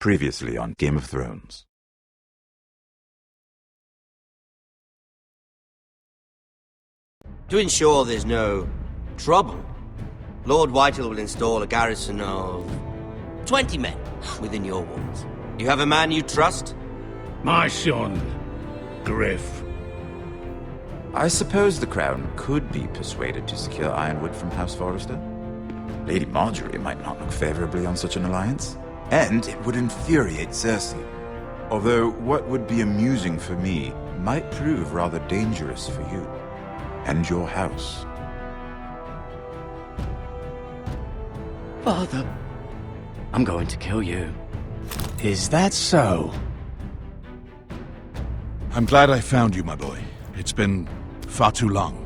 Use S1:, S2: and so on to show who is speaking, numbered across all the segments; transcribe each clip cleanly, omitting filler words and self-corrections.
S1: Previously on Game of Thrones.
S2: To ensure there's no trouble, Lord Whitehill will install a garrison of 20 men within your walls. You have a man you trust?
S3: My son, Griff.
S1: I suppose the Crown could be persuaded to secure Ironwood from House Forrester. Lady Marjorie might not look favorably on such an alliance, and it would infuriate Cersei. Although what would be amusing for me might prove rather dangerous for you and your house.
S4: Father, I'm going to kill you. Is that so?
S3: I'm glad I found you, my boy. It's been far too long.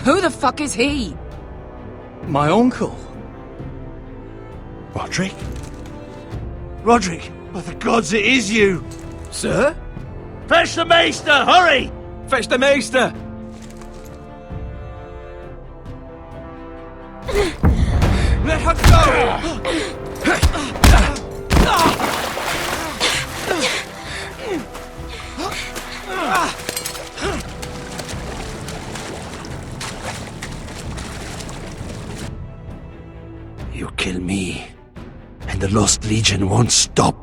S5: Who the fuck is he?
S4: My uncle.
S3: Roderick? Roderick, by the gods, it is you!
S4: Sir?
S3: Fetch the Maester, hurry!
S4: Fetch the Maester!
S3: Let her go!
S4: You kill me, and the Lost Legion won't stop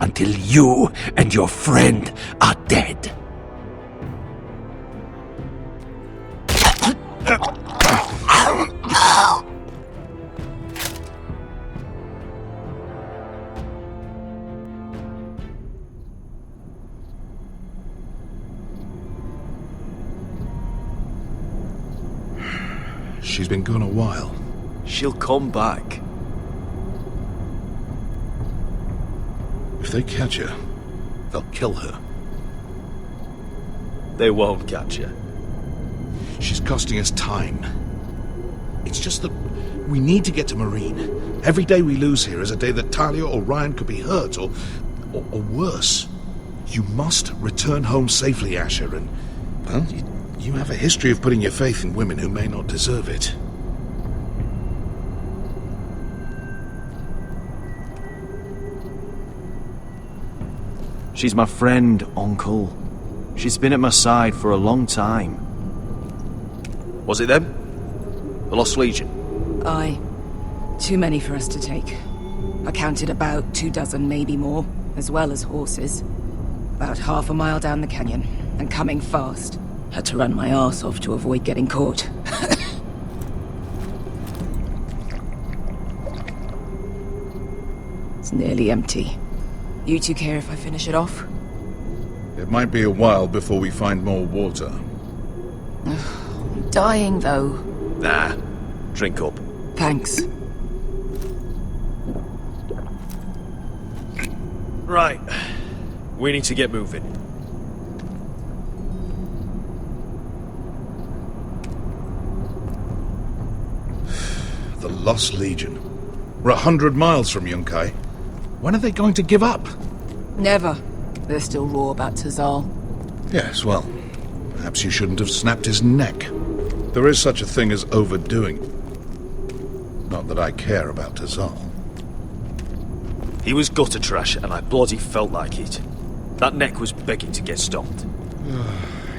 S4: until you and your friend are dead.
S3: She's been gone a while.
S4: She'll come back.
S3: If they catch her, they'll kill her.
S4: They won't catch her.
S3: She's costing us time. It's just that we need to get to Marine. Every day we lose here is a day that Talia or Ryan could be hurt, or worse. You must return home safely, Asher, and, well, you have a history of putting your faith in women who may not deserve it.
S6: She's my friend, Uncle. She's been at my side for a long time.
S4: Was it them? The Lost Legion?
S5: Aye. Too many for us to take. I counted about 24, maybe more, as well as horses. About half a mile down the canyon, and coming fast. Had to run my arse off to avoid getting caught. It's nearly empty. You two care if I finish it off?
S3: It might be a while before we find more water.
S5: I'm dying, though.
S4: Nah. Drink up.
S5: Thanks.
S4: Right. We need to get moving.
S3: The Lost Legion. We're 100 miles from Yunkai. When are they going to give up?
S5: Never. They're still raw about Tazal.
S3: Yes, well, perhaps you shouldn't have snapped his neck. There is such a thing as overdoing. Not that I care about Tazal.
S4: He was gutter trash, and I bloody felt like it. That neck was begging to get stopped.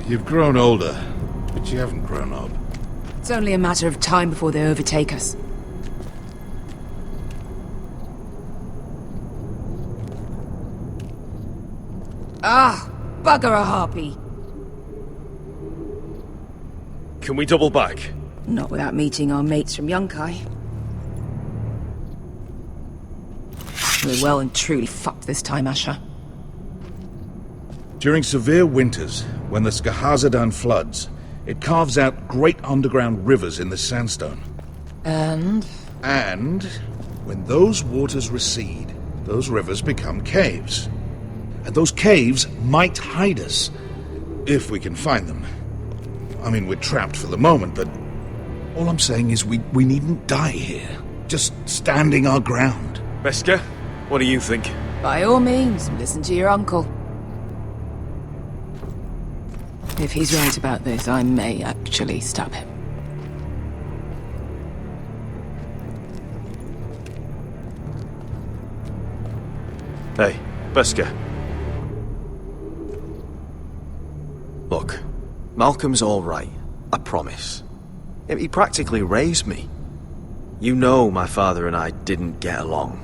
S3: You've grown older, but you haven't grown up.
S5: It's only a matter of time before they overtake us. Ah, bugger a harpy.
S4: Can we double back?
S5: Not without meeting our mates from Yunkai. We're well and truly fucked this time, Asher.
S3: During severe winters, when the Skahazadan floods, it carves out great underground rivers in the sandstone.
S5: And
S3: When those waters recede, those rivers become caves. And those caves might hide us, if we can find them. I mean, we're trapped for the moment, but all I'm saying is we needn't die here. Just standing our ground.
S4: Beskar, what do you think?
S5: by all means, listen to your uncle. If he's right about this, I may actually stab him.
S6: Hey, Beskar. Look, Malcolm's all right. I promise. He practically raised me. You know my father and I didn't get along.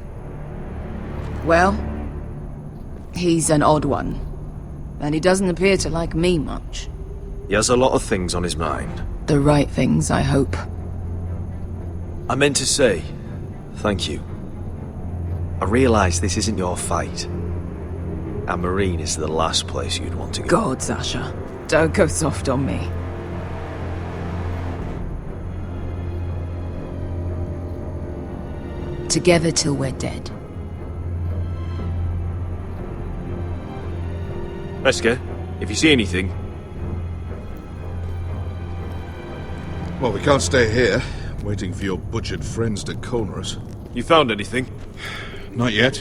S5: Well, he's an odd one. And he doesn't appear to like me much.
S6: He has a lot of things on his mind.
S5: The right things, I hope.
S6: I meant to say, thank you. I realise this isn't your fight. And Marine is the last place you'd want to go.
S5: God, Sasha. Don't go soft on me. Together till we're dead.
S6: Beskar, if you see anything...
S3: Well, we can't stay here, waiting for your butchered friends to corner us.
S6: You found anything?
S3: Not yet.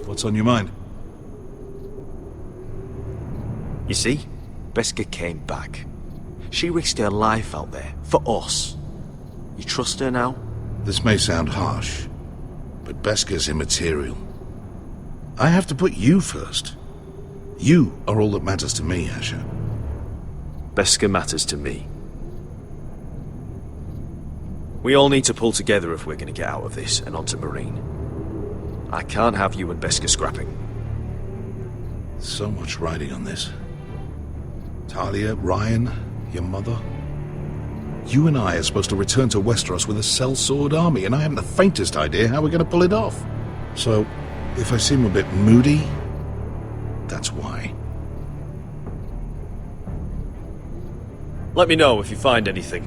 S3: What's on your mind?
S6: You see? Beskar came back. She risked her life out there, for us. You trust her now?
S3: This may sound harsh, but Beskar's immaterial. I have to put you first. You are all that matters to me, Asher.
S6: Beskar matters to me. We all need to pull together if we're going to get out of this and onto Marine. I can't have you and Beskar scrapping.
S3: So much riding on this. Talia, Ryan, your mother. You and I are supposed to return to Westeros with a sellsword army, and I haven't the faintest idea how we're going to pull it off. So, if I seem a bit moody, that's why.
S6: Let me know if you find anything.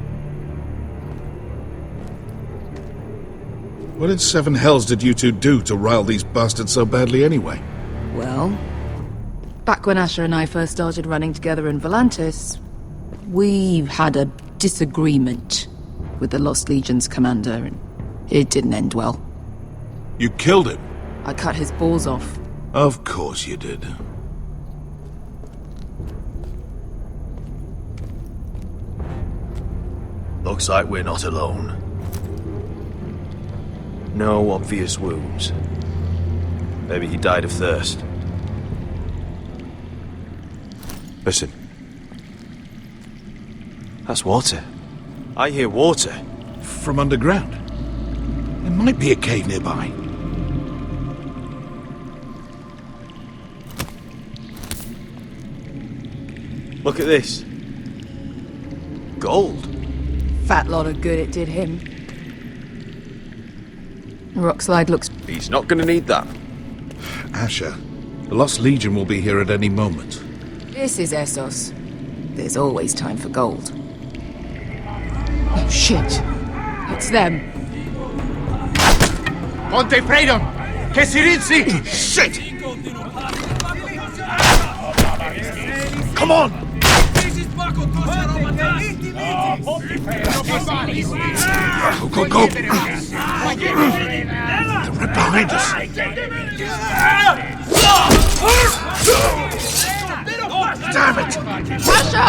S3: What in seven hells did you two do to rile these bastards so badly anyway?
S5: Well, back when Asher and I first started running together in Volantis, we had a disagreement with the Lost Legion's commander, and it didn't end well.
S3: You killed him?
S5: I cut his balls off.
S3: Of course you did.
S4: Looks like we're not alone.
S6: No obvious wounds. Maybe he died of thirst. Listen. That's water. I hear water.
S3: From underground. There might be a cave nearby.
S6: Look at this. Gold.
S5: Fat lot of good it did him. Rockslide looks...
S6: He's not gonna need that.
S3: Asher, the Lost Legion will be here at any moment.
S5: This is Essos. There's always time for gold. Oh, shit. It's them.
S7: Ponte Freedom! Che si rizzi!
S3: Shit! Come on! Go, go, go! They're right behind us. Damn it!
S5: Sasha!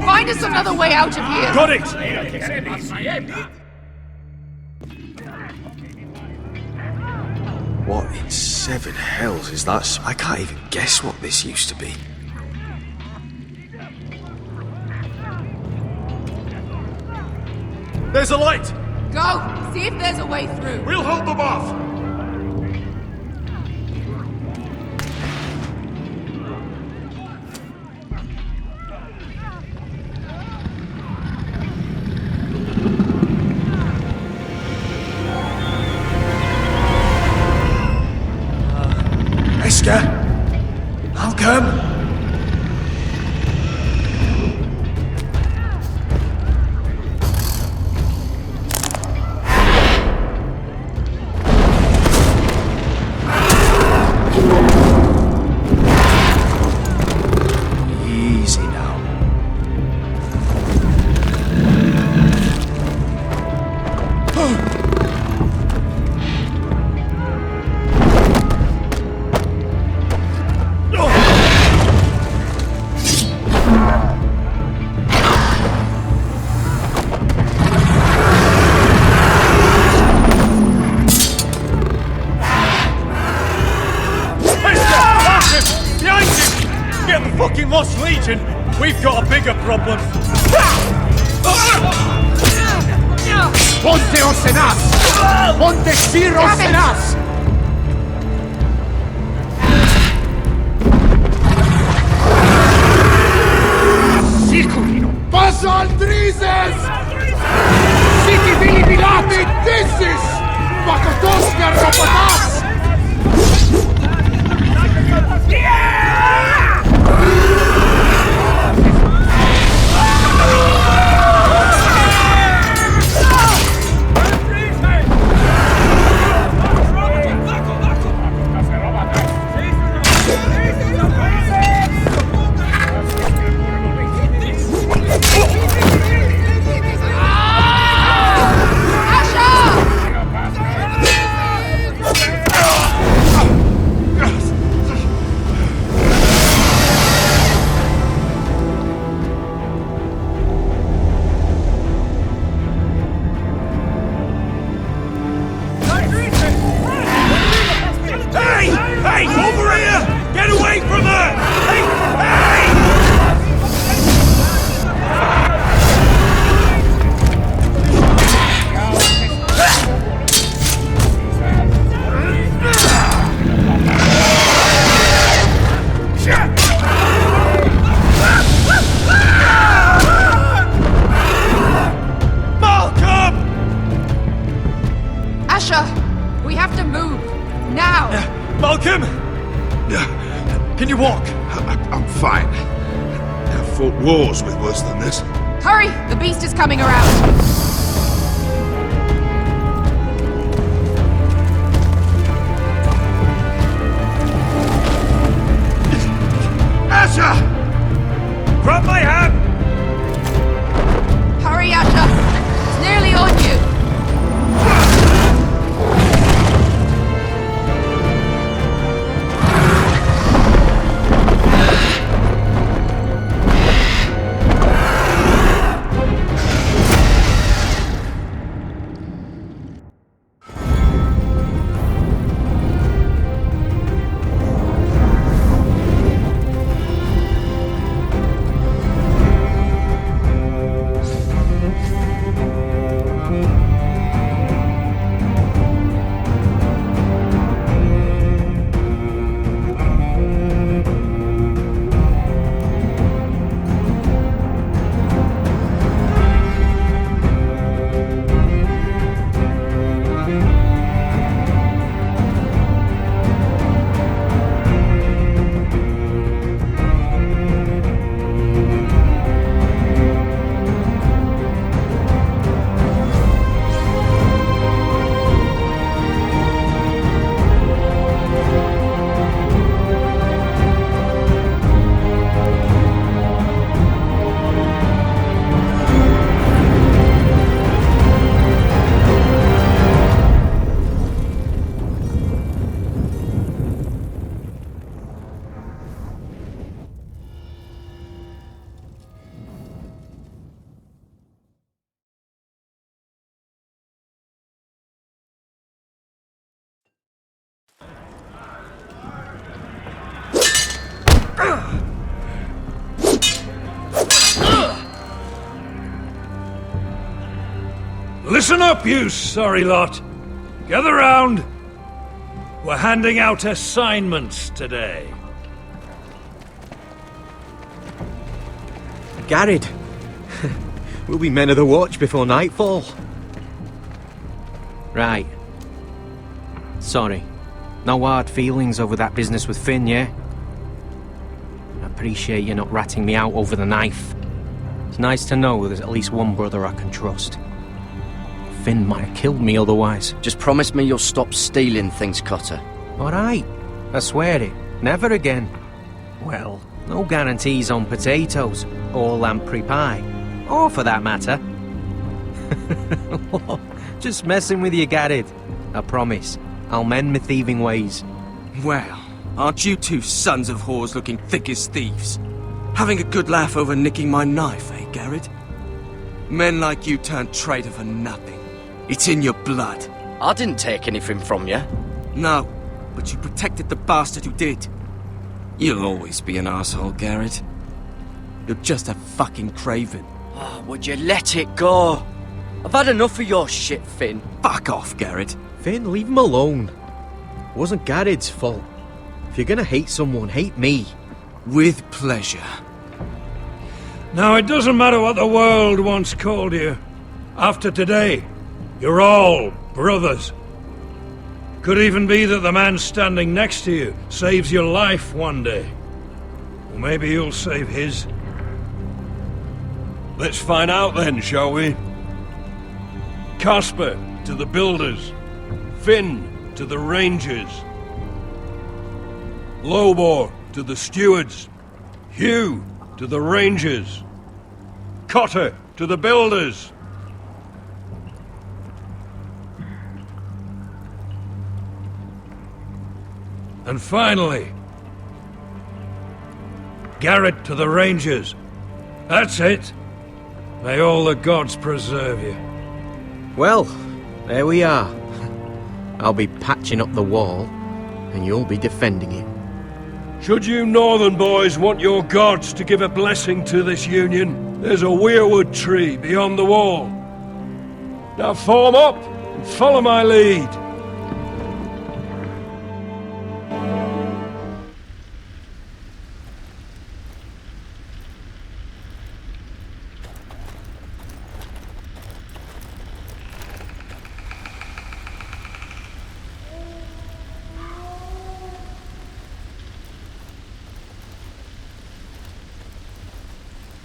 S5: Find us another way out of here!
S6: Got it! What in seven hells is that? I can't even guess what this used to be. There's a light!
S5: Go! See if there's a way through.
S3: We'll hold them off!
S4: Beskar? Malcolm?
S6: Easy now.
S7: fucking Lost Legion! We've got a bigger problem! Ponte Osenas! Ponte Sirosenas! Siculino! Passa al Drises! Siti Vili Bilati Dissis! Pakotosnia Ropatas!
S5: We have to move! Now!
S7: Malcolm! Can you walk?
S3: I'm fine. I've fought wars with worse than this.
S5: Hurry! The beast is coming around!
S7: Asher! Grab my hand!
S5: Hurry, Asher! It's nearly on you!
S4: Listen up, you sorry lot. Gather round. We're handing out assignments today.
S6: Garrett, we'll be men of the watch before nightfall. Right. Sorry. No hard feelings over that business with Finn, yeah? I appreciate you not ratting me out over the knife. It's nice to know there's at least one brother I can trust. Finn might have killed me otherwise.
S2: Just promise me you'll stop stealing things, Cotter.
S6: Alright, I swear it. Never again. Well, no guarantees on potatoes, or lamprey pie. Or for that matter. Just messing with you, Garrett. I promise. I'll mend my thieving ways.
S8: Well, aren't you two sons of whores looking thick as thieves? Having a good laugh over nicking my knife, eh, Garrett? Men like you turn traitor for nothing. It's in your blood.
S2: I didn't take anything from you.
S8: No, but you protected the bastard who did. You'll always be an asshole, Garrett. You're just a fucking craven.
S9: Oh, would you let it go? I've had enough of your shit, Finn.
S8: Fuck off, Garrett.
S6: Finn, leave him alone. It wasn't Garrett's fault. If you're gonna hate someone, hate me.
S8: With pleasure.
S7: Now, it doesn't matter what the world once called you. After today, you're all brothers. Could even be that the man standing next to you saves your life one day. Or maybe you'll save his. Let's find out then, shall we? Casper to the builders. Finn to the rangers. Lobor to the stewards. Hugh to the rangers. Cotter to the builders. And finally, Garrett to the rangers. That's it. May all the gods preserve you.
S6: Well, there we are. I'll be patching up the wall, and you'll be defending it.
S7: Should you northern boys want your gods to give a blessing to this union, there's a weirwood tree beyond the wall. Now form up and follow my lead.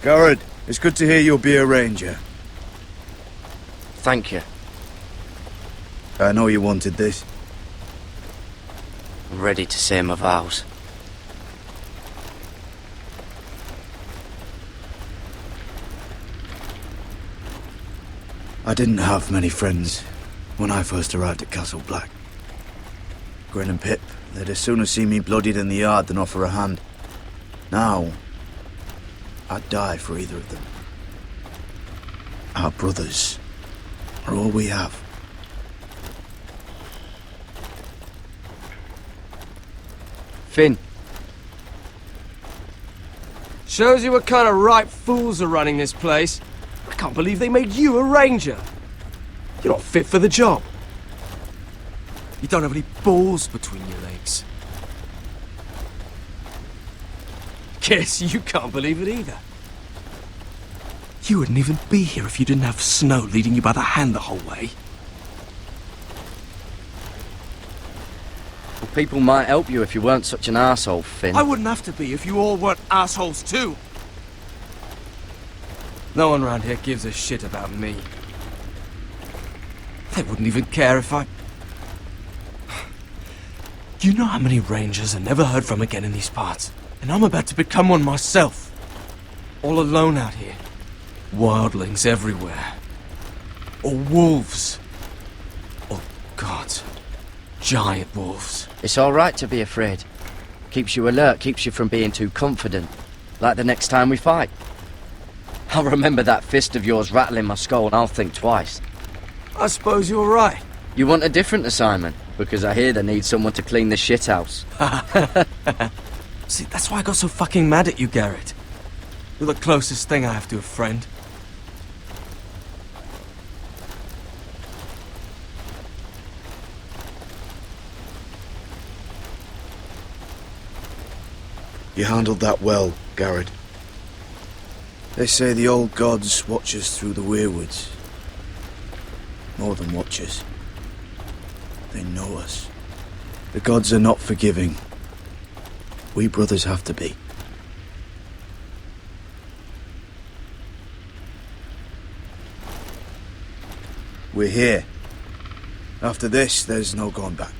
S10: Garrett, it's good to hear you'll be a ranger.
S9: Thank you.
S10: I know you wanted this.
S9: I'm ready to say my vows.
S10: I didn't have many friends when I first arrived at Castle Black. Grin and Pip, they'd as soon have seen me bloodied in the yard than offer a hand. Now, I'd die for either of them. Our brothers are all we have.
S9: Finn,
S8: Shows you what kind of ripe fools are running this place. I can't believe they made you a ranger. You're not fit for the job. You don't have any balls between your legs. Guess you can't believe it either. You wouldn't even be here if you didn't have Snow leading you by the hand the whole way.
S9: well, people might help you if you weren't such an arsehole, Finn.
S8: I wouldn't have to be if you all weren't assholes too. No one around here gives a shit about me. They wouldn't even care if I... You know how many rangers are never heard from again in these parts? And I'm about to become one myself. All alone out here. Wildlings everywhere. Or wolves. Or gods. Giant wolves.
S9: It's all right to be afraid. Keeps you alert, keeps you from being too confident. Like the next time we fight. I'll remember that fist of yours rattling my skull and I'll think twice.
S8: I suppose you're right.
S9: You want a different assignment? Because I hear they need someone to clean the shithouse.
S8: See, that's why I got so fucking mad at you, Garrett. You're the closest thing I have to a friend.
S10: You handled that well, Garrett. They say the old gods watch us through the weirwoods. More than watch us. They know us. The gods are not forgiving. We brothers have to be. We're here. After this, there's no going back.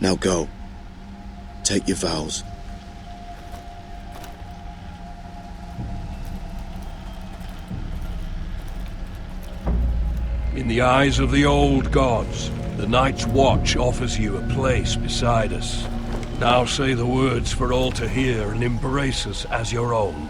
S10: Now go. Take your vows.
S7: In the eyes of the old gods, the Night's Watch offers you a place beside us. Now say the words for all to hear and embrace us as your own.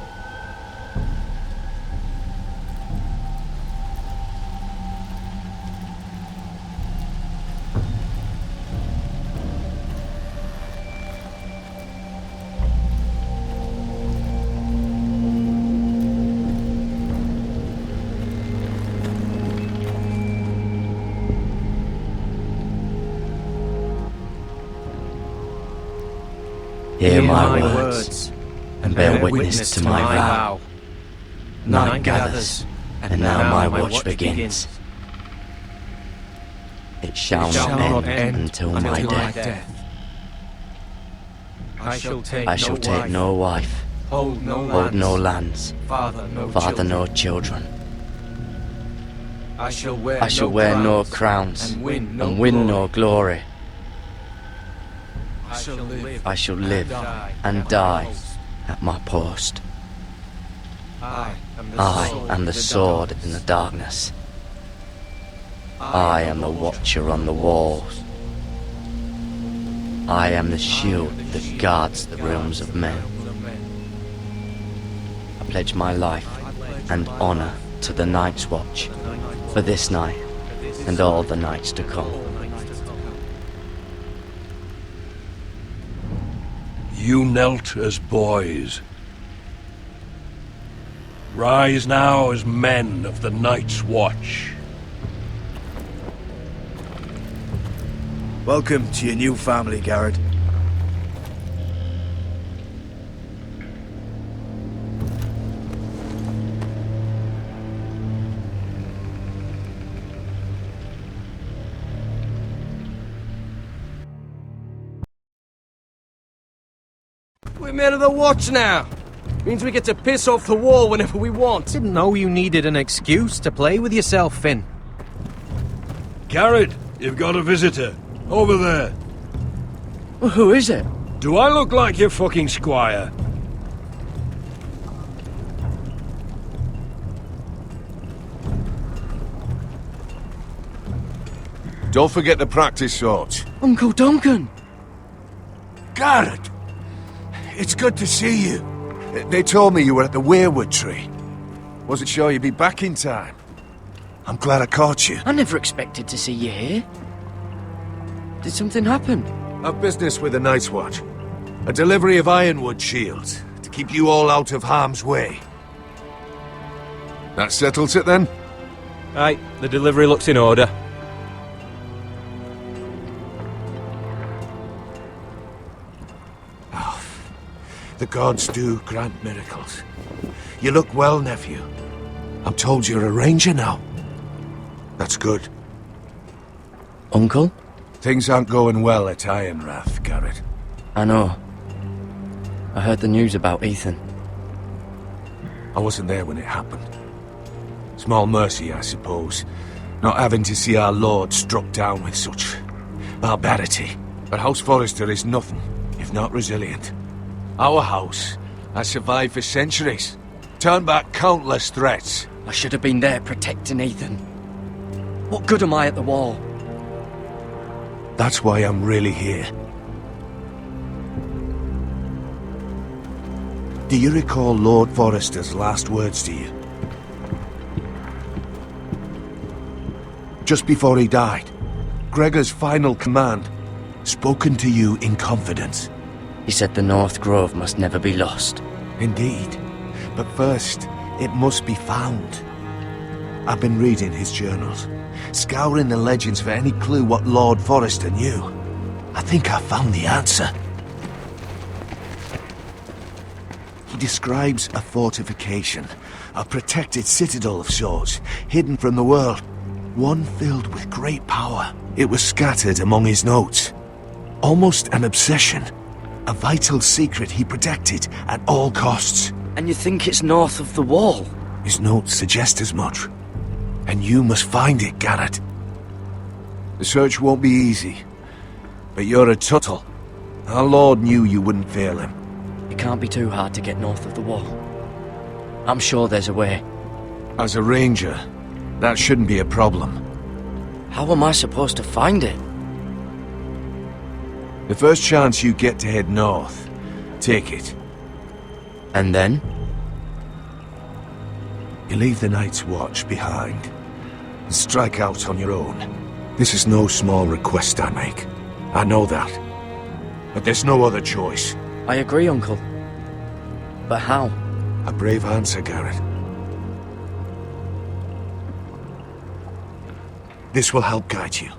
S9: Hear my words, and bear witness to my vow. Night gathers, and now my watch begins. It shall not end until my death.
S6: I shall
S9: take no wife,
S6: hold
S9: hold no lands, father no children.
S6: I shall
S9: wear no crowns, and win no glory. I shall live and die at my post. I am the sword in the darkness. I am the watcher on the walls. I am the shield that guards the realms of men. I pledge my life and honor to the Night's Watch for this night and all the nights to come.
S7: You knelt as boys. Rise now as men of the Night's Watch.
S10: Welcome to your new family, Garrett.
S8: We're men of the watch now. Means we get to piss off the wall whenever we want.
S6: Didn't know you needed an excuse to play with yourself, Finn.
S7: Garrett, you've got a visitor. Over there.
S9: Well, who is it?
S7: Do I look like your fucking squire?
S3: Don't forget to practice swords.
S9: Uncle Duncan!
S3: Garrett! It's good to see you. They told me you were at the weirwood tree. Wasn't sure you'd be back in time. I'm glad I caught you.
S9: I never expected to see you here. Did something happen?
S3: I've business with the Night's Watch. A delivery of ironwood shields to keep you all out of harm's way. That settles it then?
S6: Aye, the delivery looks in order.
S3: The gods do grant miracles. You look well, nephew. I'm told you're a ranger now. That's good.
S9: Uncle?
S3: Things aren't going well at Ironrath, Garrett.
S9: I know. I heard the news about Ethan.
S3: I wasn't there when it happened. Small mercy, I suppose, not having to see our lord struck down with such barbarity. But House Forrester is nothing if not resilient. Our house has survived for centuries, turned back countless threats.
S9: I should have been there protecting Ethan. What good am I at the wall?
S3: That's why I'm really here. Do you recall Lord Forrester's last words to you? Just before he died, Gregor's final command, spoken to you in confidence.
S9: He said the North Grove must never be lost.
S3: Indeed. But first, it must be found. I've been reading his journals, scouring the legends for any clue what Lord Forrester knew. I think I found the answer. He describes a fortification, a protected citadel of sorts, hidden from the world, one filled with great power. It was scattered among his notes. Almost an obsession. A vital secret he protected at all costs.
S9: And you think it's north of the wall?
S3: His notes suggest as much. And you must find it, Garrett. The search won't be easy. But you're a Tuttle. Our Lord knew you wouldn't fail him.
S9: It can't be too hard to get north of the wall. I'm sure there's a way.
S3: As a ranger, that shouldn't be a problem.
S9: How am I supposed to find it?
S3: The first chance you get to head north, take it.
S9: And then?
S3: You leave the Night's Watch behind and strike out on your own. This is no small request I make. I know that. But there's no other choice.
S9: I agree, Uncle. But how?
S3: A brave answer, Garrett. This will help guide you.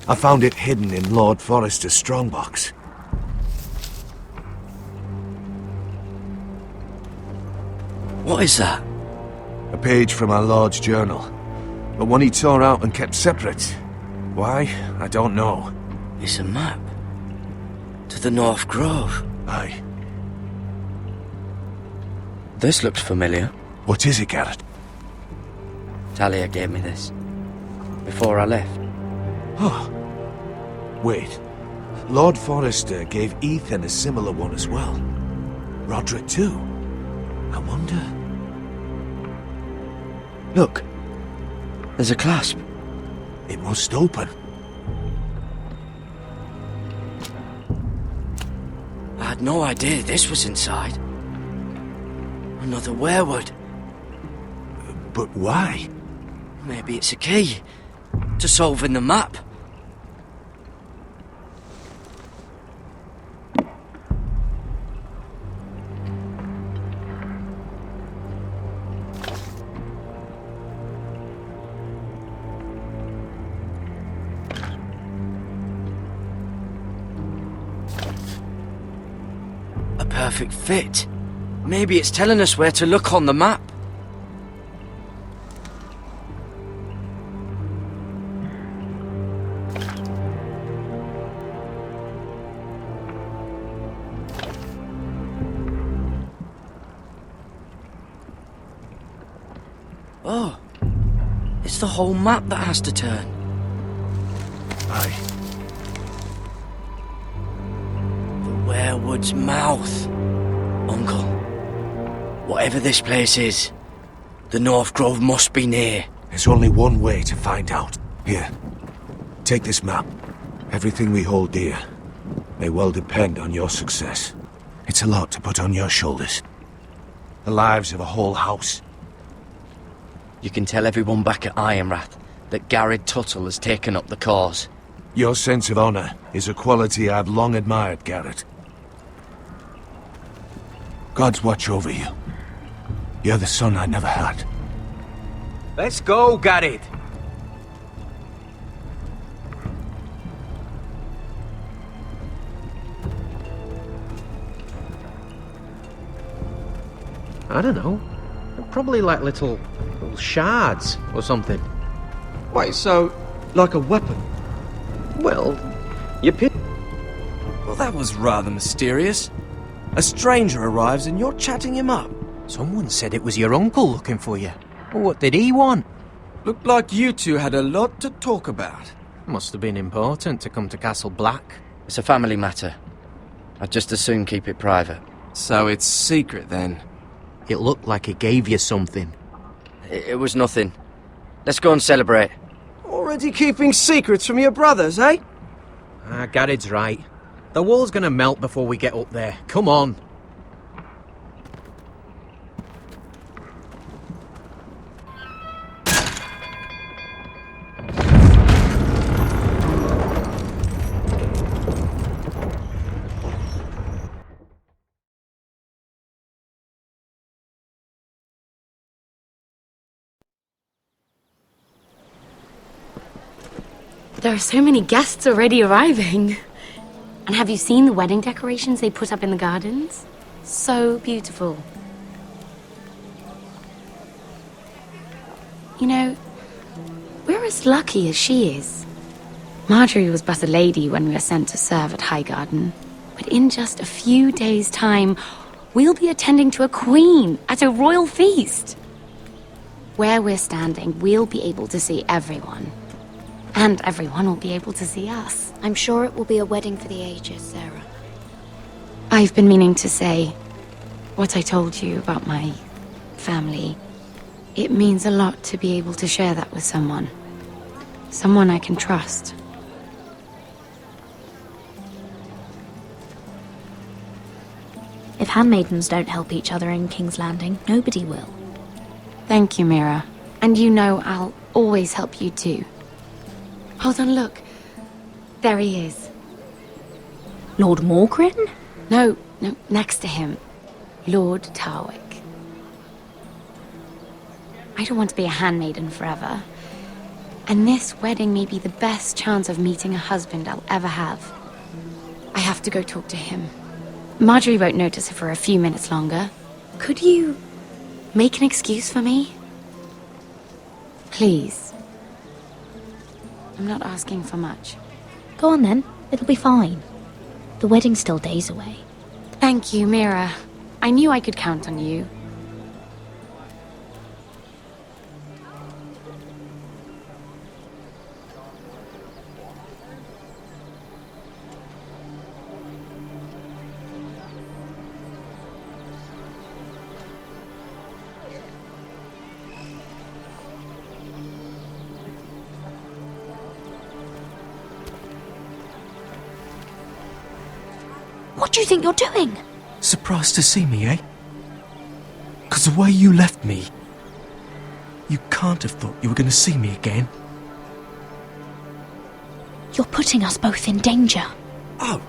S3: I found it hidden in Lord Forrester's strongbox.
S9: What is that?
S4: A page from our Lord's journal. But one he tore out and kept separate. Why? I don't know.
S9: It's a map. To the North Grove.
S4: Aye.
S9: This looks familiar.
S4: What is it, Garrett?
S9: Talia gave me this. Before I left.
S4: Oh. Wait. Lord Forrester gave Ethan a similar one as well. Roderick too. I wonder...
S9: Look. There's a clasp.
S4: It must open.
S9: I had no idea this was inside. Another werewood.
S4: But why?
S9: Maybe it's a key to solving the map. A perfect fit. Maybe it's telling us where to look on the map. Oh, it's the whole map that has to turn.
S4: Aye.
S9: The werewood's mouth. Uncle, whatever this place is, the North Grove must be near.
S4: There's only one way to find out. Here, take this map. Everything we hold dear may well depend on your success. It's a lot to put on your shoulders. The lives of a whole house.
S9: You can tell everyone back at Ironrath that Garrett Tuttle has taken up the cause.
S4: Your sense of honor is a quality I've long admired, Garrett. God's watch over you. You're the son I never had.
S6: Let's go, Garrett. I don't know. Probably like little shards or something.
S8: Wait, so, like a weapon?
S6: Well, you pick.
S8: Well, that was rather mysterious. A stranger arrives and you're chatting him up.
S6: Someone said it was your uncle looking for you. What did he want?
S8: Looked like you two had a lot to talk about.
S6: Must have been important to come to Castle Black.
S9: It's a family matter. I'd just as soon keep it private.
S8: So it's secret then?
S6: It looked like he gave you something.
S9: It was nothing. Let's go and celebrate.
S8: Already keeping secrets from your brothers, eh?
S6: Garrett's right. The wall's gonna melt before we get up there. Come on.
S11: There are so many guests already arriving. And have you seen the wedding decorations they put up in the gardens? So beautiful. You know, we're as lucky as she is. Marjorie was but a lady when we were sent to serve at Highgarden. But in just a few days' time, we'll be attending to a queen at a royal feast. Where we're standing, we'll be able to see everyone. And everyone will be able to see us.
S12: I'm sure it will be a wedding for the ages, Sarah.
S11: I've been meaning to say what I told you about my family. It means a lot to be able to share that with someone. Someone I can trust.
S12: If handmaidens don't help each other in King's Landing, nobody will.
S11: Thank you, Mira. And you know I'll always help you too. Hold on, look. There he is.
S12: Lord Morgrin?
S11: No, next to him. Lord Tarwick. I don't want to be a handmaiden forever. And this wedding may be the best chance of meeting a husband I'll ever have. I have to go talk to him. Marjorie won't notice it for a few minutes longer.
S12: Could you
S11: Make an excuse for me? Please. I'm not asking for much.
S12: Go on then, it'll be fine. The wedding's still days away.
S11: Thank you, Mira. I knew I could count on you.
S12: What do you think you're doing?
S8: Surprised to see me, eh? 'Cause the way you left me, you can't have thought you were going to see me again.
S12: You're putting us both in danger.
S8: Oh,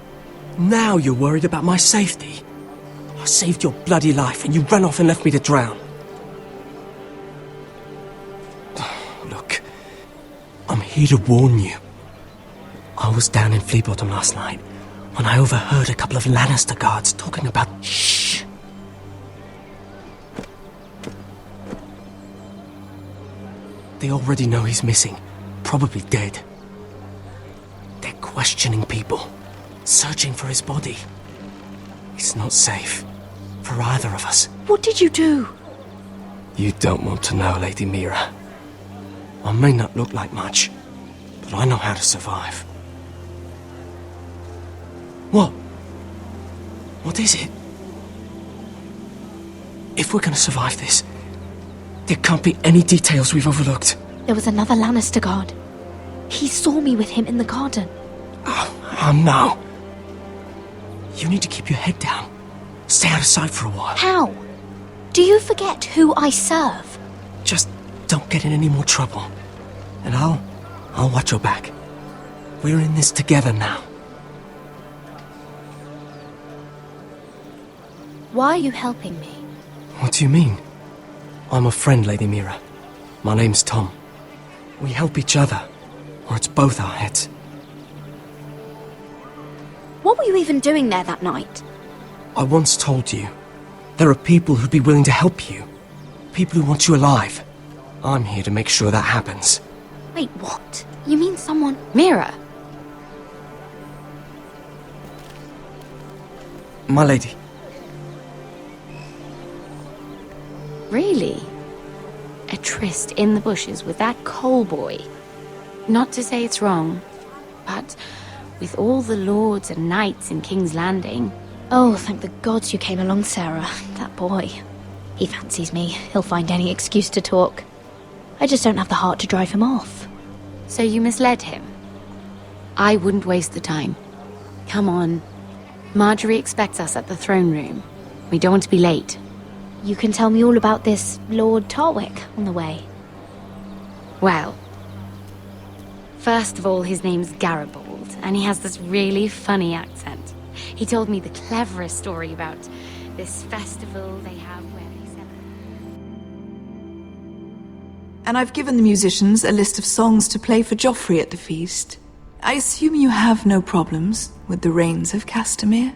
S8: now you're worried about my safety. I saved your bloody life and you ran off and left me to drown. Look, I'm here to warn you. I was down in Fleabottom last night when I overheard a couple of Lannister guards talking about... Shh! They already know he's missing, probably dead. They're questioning people, searching for his body. It's not safe for either of us.
S12: What did you do?
S8: You don't want to know, Lady Mira. I may not look like much, but I know how to survive. What? What is it? If we're gonna survive this, there can't be any details we've overlooked.
S12: There was another Lannister guard. He saw me with him in the garden.
S8: Oh no. You need to keep your head down. Stay out of sight for a while.
S12: How? Do you forget who I serve?
S8: Just don't get in any more trouble. And I'll watch your back. We're in this together now.
S12: Why are you helping me?
S8: What do you mean? I'm a friend, Lady Mira. My name's Tom. We help each other, or it's both our heads.
S12: What were you even doing there that night?
S8: I once told you, there are people who'd be willing to help you. People who want you alive. I'm here to make sure that happens.
S12: Wait, what? You mean someone...
S11: Mira!
S8: My lady.
S11: Really? A tryst in the bushes with that coal boy? Not to say it's wrong, but with all the lords and knights in King's Landing...
S12: Oh, thank the gods you came along, Sarah. That boy. He fancies me. He'll find any excuse to talk. I just don't have the heart to drive him off.
S11: So you misled him? I wouldn't waste the time. Come on. Marjorie expects us at the throne room. We don't want to be late.
S12: You can tell me all about this Lord Tarwick on the way.
S11: Well, first of all, his name's Garibald, and he has this really funny accent. He told me the cleverest story about this festival they have where they celebrate.
S13: And I've given the musicians a list of songs to play for Joffrey at the feast. I assume you have no problems with the Rains of Castamere?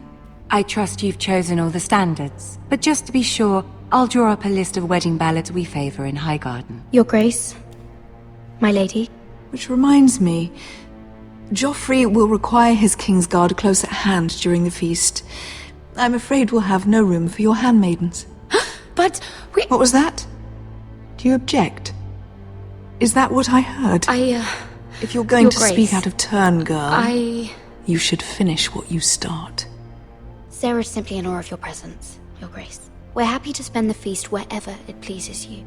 S5: I trust you've chosen all the standards, but just to be sure, I'll draw up a list of wedding ballads we favor in Highgarden.
S12: Your Grace, my lady.
S13: Which reminds me, Joffrey will require his Kingsguard close at hand during the feast. I'm afraid we'll have no room for your handmaidens.
S11: But we...
S13: What was that? Do you object? Is that what I heard? If you're going to speak out of turn, girl, you should finish what you start.
S12: Sarah's simply in awe of your presence, Your Grace. We're happy to spend the feast wherever it pleases you.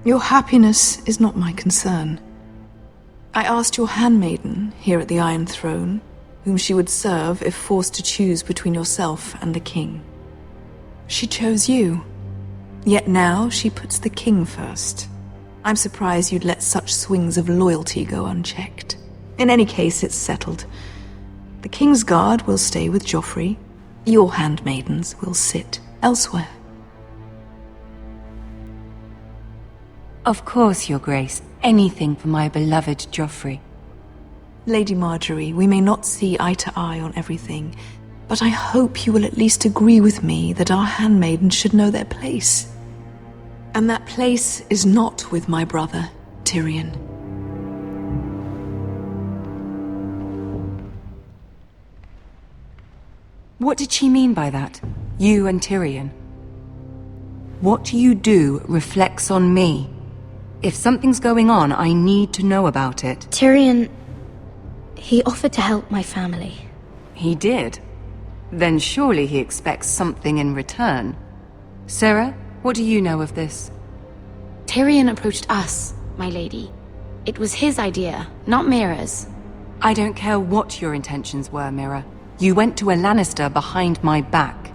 S13: Your happiness is not my concern. I asked your handmaiden here at the Iron Throne whom she would serve if forced to choose between yourself and the king. She chose you. Yet now she puts the king first. I'm surprised you'd let such swings of loyalty go unchecked. In any case, it's settled. The Kingsguard will stay with Joffrey. Your handmaidens will sit elsewhere.
S5: Of course, Your Grace. Anything for my beloved Joffrey.
S13: Lady Marjorie, we may not see eye to eye on everything, but I hope you will at least agree with me that our handmaidens should know their place. And that place is not with my brother, Tyrion.
S5: What did she mean by that? You and Tyrion? What you do reflects on me. If something's going on, I need to know about it.
S12: Tyrion... he offered to help my family.
S5: He did? Then surely he expects something in return. Sarah, what do you know of this?
S11: Tyrion approached us, my lady. It was his idea, not Mira's.
S5: I don't care what your intentions were, Mira. You went to a Lannister behind my back.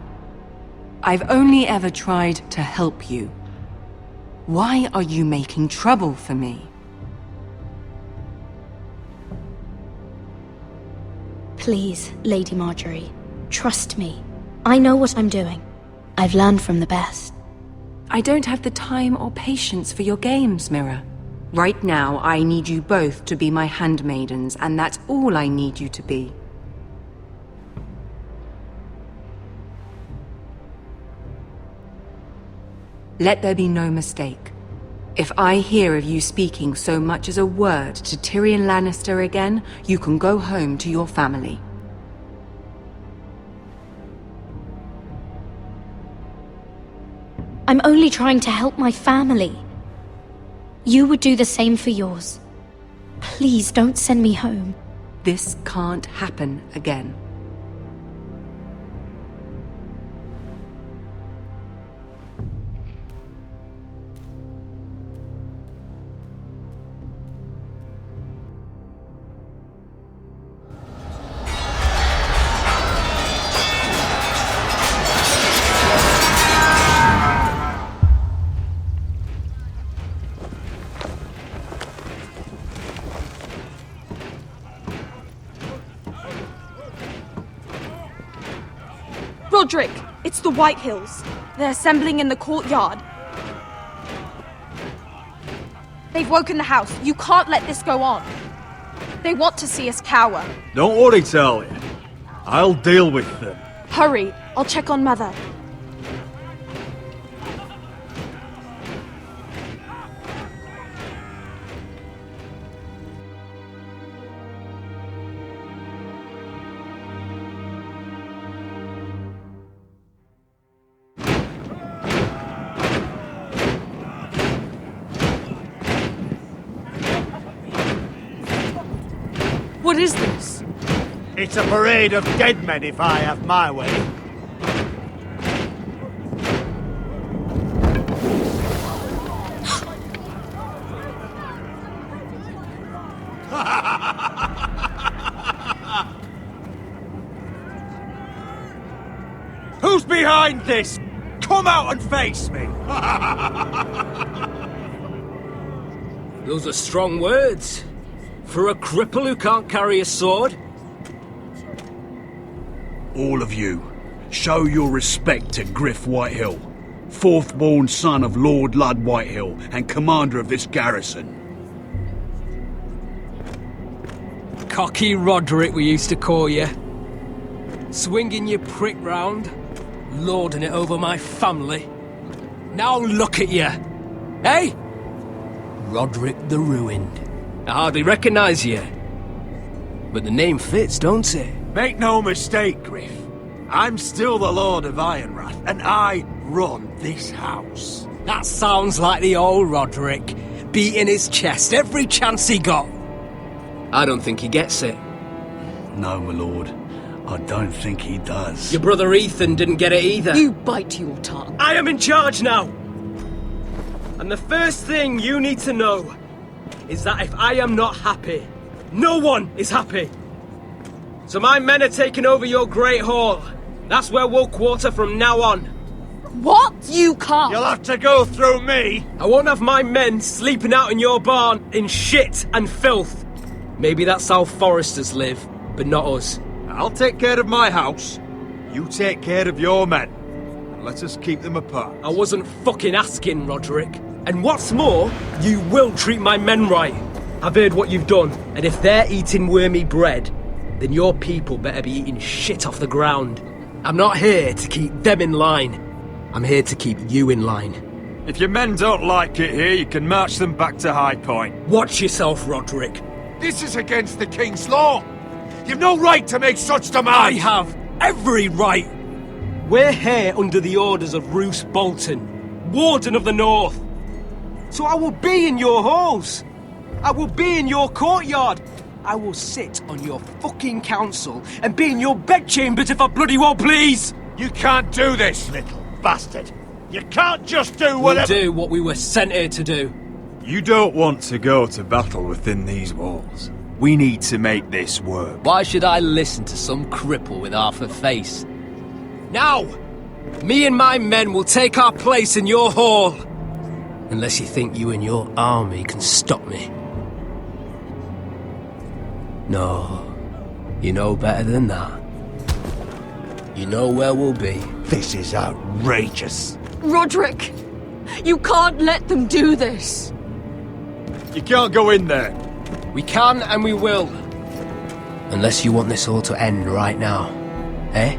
S5: I've only ever tried to help you. Why are you making trouble for me?
S12: Please, Lady Marjorie, trust me. I know what I'm doing. I've learned from the best.
S5: I don't have the time or patience for your games, Mira. Right now, I need you both to be my handmaidens, and that's all I need you to be. Let there be no mistake. If I hear of you speaking so much as a word to Tyrion Lannister again, you can go home to your family.
S12: I'm only trying to help my family. You would do the same for yours. Please don't send me home.
S5: This can't happen again.
S14: Roderick, it's the White Hills. They're assembling in the courtyard. They've woken the house. You can't let this go on. They want to see us cower.
S15: Don't worry, Talia. I'll deal with them.
S14: Hurry, I'll check on Mother. What is this?
S15: It's a parade of dead men if I have my way. Who's behind this? Come out and face me!
S6: Those are strong words. For a cripple who can't carry a sword?
S16: All of you, show your respect to Griff Whitehill, fourth-born son of Lord Ludd Whitehill and commander of this garrison.
S6: Cocky Roderick, we used to call you. Swinging your prick round, lording it over my family. Now look at you. Hey? Roderick the Ruined. I hardly recognise you. But the name fits, don't it?
S15: Make no mistake, Griff. I'm still the Lord of Ironrath, and I run this house.
S6: That sounds like the old Roderick, beating his chest every chance he got. I don't think he gets it.
S16: No, my lord. I don't think he does.
S6: Your brother Ethan didn't get it either.
S5: You bite your tongue.
S6: I am in charge now! And the first thing you need to know is that if I am not happy, no one is happy. So my men are taking over your Great Hall. That's where we'll quarter from now on.
S14: What? You can't!
S15: You'll have to go through me!
S6: I won't have my men sleeping out in your barn in shit and filth. Maybe that's how Foresters live, but not us.
S15: I'll take care of my house. You take care of your men. And let us keep them apart.
S6: I wasn't fucking asking, Roderick. And what's more, you will treat my men right. I've heard what you've done, and if they're eating wormy bread, then your people better be eating shit off the ground. I'm not here to keep them in line. I'm here to keep you in line.
S15: If your men don't like it here, you can march them back to High Point.
S17: Watch yourself, Roderick.
S4: This is against the King's law. You've no right to make such demands.
S17: I have every right. We're here under the orders of Roose Bolton, Warden of the North. So I will be in your halls. I will be in your courtyard. I will sit on your fucking council and be in your bedchambers if I bloody well please.
S15: You can't do this, little bastard. You can't just do whatever...
S17: We'll do what we were sent here to do.
S15: You don't want to go to battle within these walls. We need to make this work.
S17: Why should I listen to some cripple with half a face? Now, me and my men will take our place in your hall. Unless you think you and your army can stop me. No, you know better than that. You know where we'll be.
S15: This is outrageous.
S14: Roderick! You can't let them do this!
S15: You can't go in there.
S17: We can and we will. Unless you want this all to end right now. Eh?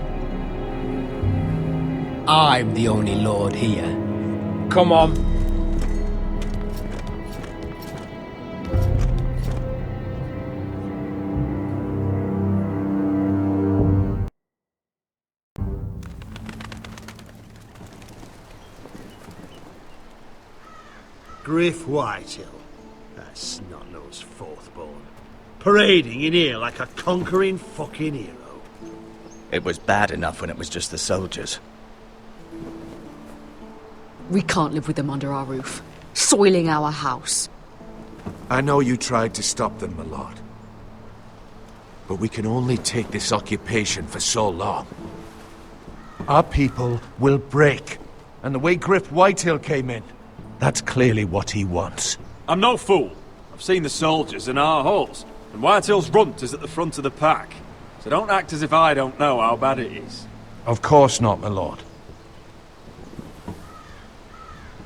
S17: I'm the only lord here. Come on.
S15: Griff Whitehill. That snot-nosed fourthborn. Parading in here like a conquering fucking hero.
S10: It was bad enough when it was just the soldiers.
S18: We can't live with them under our roof, soiling our house.
S4: I know you tried to stop them, my lord. But we can only take this occupation for so long. Our people will break. And the way Griff Whitehill came in, that's clearly what he wants.
S15: I'm no fool. I've seen the soldiers in our halls, and Whitehill's runt is at the front of the pack. So don't act as if I don't know how bad it is.
S4: Of course not, my lord.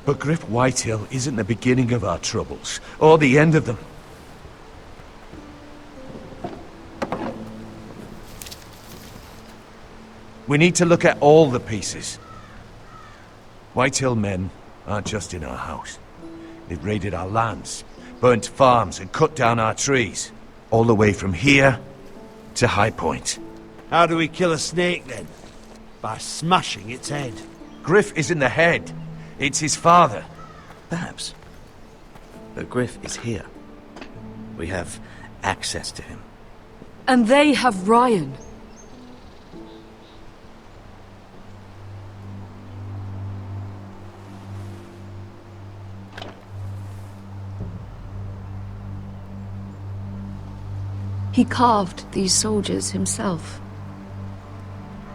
S4: But Griff Whitehill isn't the beginning of our troubles, or the end of them. We need to look at all the pieces. Whitehill men aren't just in our house. They've raided our lands, burnt farms and cut down our trees. All the way from here to High Point.
S15: How do we kill a snake then? By smashing its head.
S4: Griff isn't the head. It's his father.
S10: Perhaps. But Griff is here. We have access to him.
S18: And they have Ryan. He carved these soldiers himself.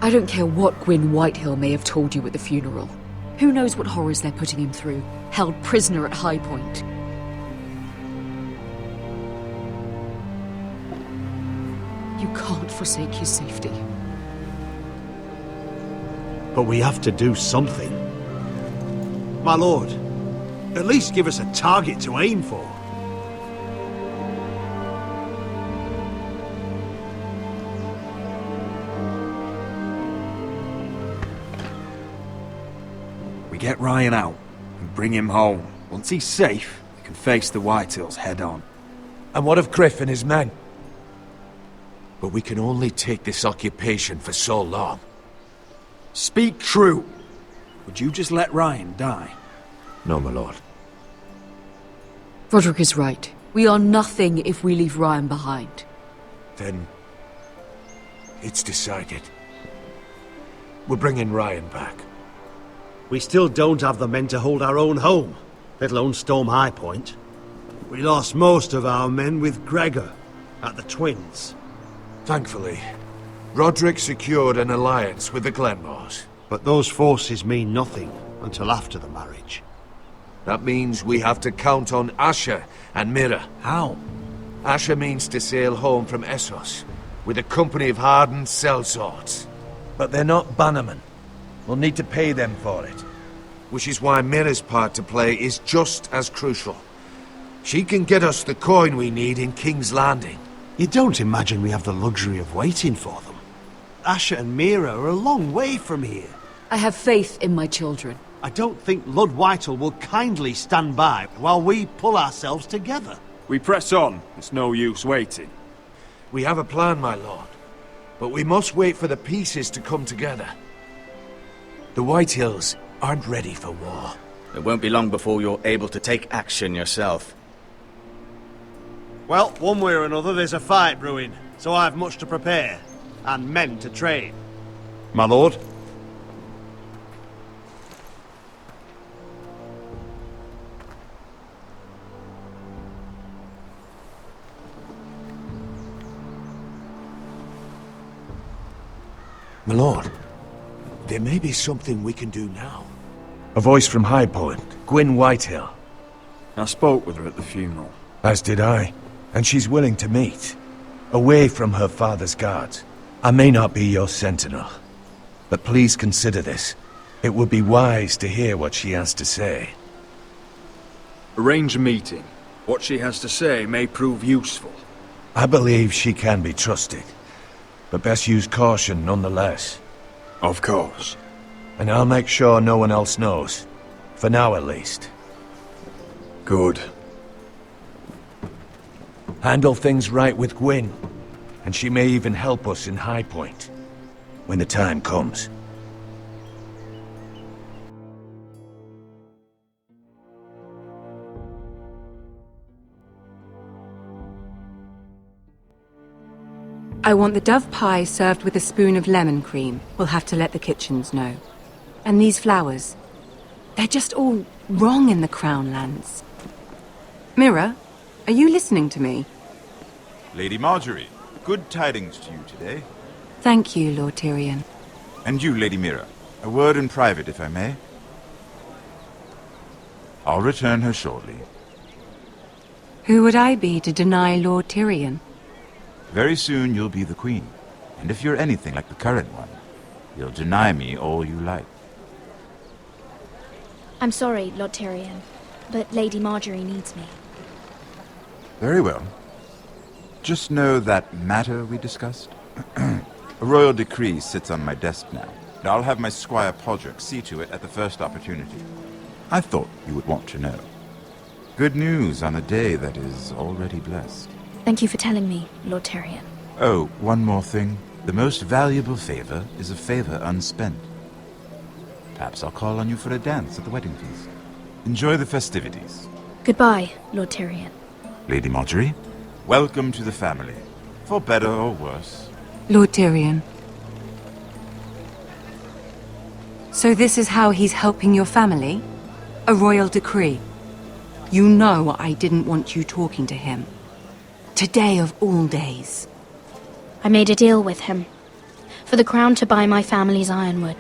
S18: I don't care what Gwyn Whitehill may have told you at the funeral. Who knows what horrors they're putting him through, held prisoner at High Point. You can't forsake his safety.
S15: But we have to do something. My lord, at least give us a target to aim for. We get Ryan out and bring him home. Once he's safe, we can face the Whitehills head on.
S4: And what of Griff and his men? But we can only take this occupation for so long.
S15: Speak true. Would you just let Ryan die?
S4: No, my lord.
S18: Roderick is right. We are nothing if we leave Ryan behind.
S4: Then it's decided. We're bringing Ryan back.
S15: We still don't have the men to hold our own home, let alone storm High Point. We lost most of our men with Gregor at the Twins.
S4: Thankfully, Roderick secured an alliance with the Glenmores.
S15: But those forces mean nothing until after the marriage.
S4: That means we have to count on Asher and Mira.
S15: How?
S4: Asher means to sail home from Essos with a company of hardened sellswords. But they're not bannermen. We'll need to pay them for it. Which is why Mira's part to play is just as crucial. She can get us the coin we need in King's Landing.
S15: You don't imagine we have the luxury of waiting for them? Asher and Mira are a long way from here.
S18: I have faith in my children.
S15: I don't think Lord Whitehall will kindly stand by while we pull ourselves together.
S19: We press on. It's no use waiting.
S4: We have a plan, my lord. But we must wait for the pieces to come together. The Whitehills aren't ready for war.
S20: It won't be long before you're able to take action yourself.
S15: Well, one way or another there's a fight brewing, so I've much to prepare, and men to train.
S19: My lord?
S4: My lord, there may be something we can do now. A voice from High Point, Gwyn Whitehill.
S19: I spoke with her at the funeral.
S4: As did I, and she's willing to meet. Away from her father's guards. I may not be your sentinel, but please consider this. It would be wise to hear what she has to say.
S19: Arrange a meeting. What she has to say may prove useful.
S4: I believe she can be trusted, but best use caution nonetheless.
S19: Of course.
S4: And I'll make sure no one else knows. For now, at least.
S19: Good.
S4: Handle things right with Gwyn, and she may even help us in High Point, when the time comes.
S5: I want the dove pie served with a spoon of lemon cream. We'll have to let the kitchens know. And these flowers. They're just all wrong in the Crown lands. Mira, are you listening to me?
S1: Lady Marjorie, good tidings to you today.
S5: Thank you, Lord Tyrion.
S1: And you, Lady Mira. A word in private, if I may. I'll return her shortly.
S5: Who would I be to deny Lord Tyrion?
S1: Very soon you'll be the queen. And if you're anything like the current one, you'll deny me all you like.
S12: I'm sorry, Lord Tyrion, but Lady Marjorie needs me.
S1: Very well. Just know that matter we discussed? A royal decree sits on my desk now, and I'll have my Squire Podrick see to it at the first opportunity. I thought you would want to know. Good news on a day that is already blessed.
S12: Thank you for telling me, Lord Tyrion.
S1: Oh, one more thing. The most valuable favor is a favor unspent. Perhaps I'll call on you for a dance at the wedding feast. Enjoy the festivities.
S12: Goodbye, Lord Tyrion.
S1: Lady Marjorie, welcome to the family. For better or worse.
S5: Lord Tyrion. So this is how he's helping your family? A royal decree? You know I didn't want you talking to him. Today of all days.
S12: I made a deal with him. For the crown to buy my family's ironwood.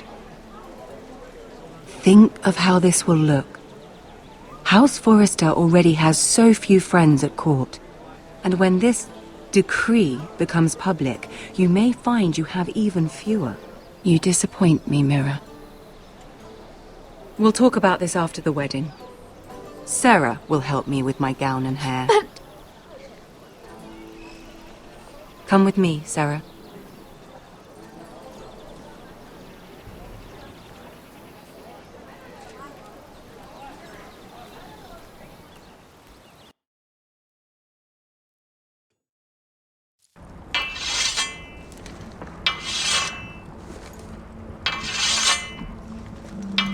S5: Think of how this will look. House Forrester already has so few friends at court. And when this decree becomes public, you may find you have even fewer. You disappoint me, Mira. We'll talk about this after the wedding. Sarah will help me with my gown and hair.
S12: But...
S5: Come with me, Sarah.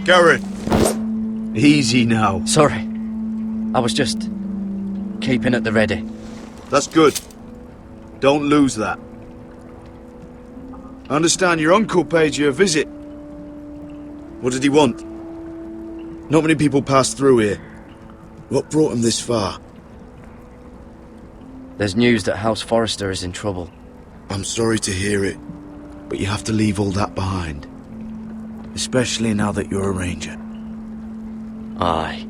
S10: Garrett! Easy now.
S9: Sorry. I was just keeping at the ready.
S10: That's good. Don't lose that. I understand your uncle paid you a visit. What did he want? Not many people pass through here. What brought him this far?
S9: There's news that House Forrester is in trouble.
S10: I'm sorry to hear it, but you have to leave all that behind. Especially now that you're a ranger.
S9: Aye.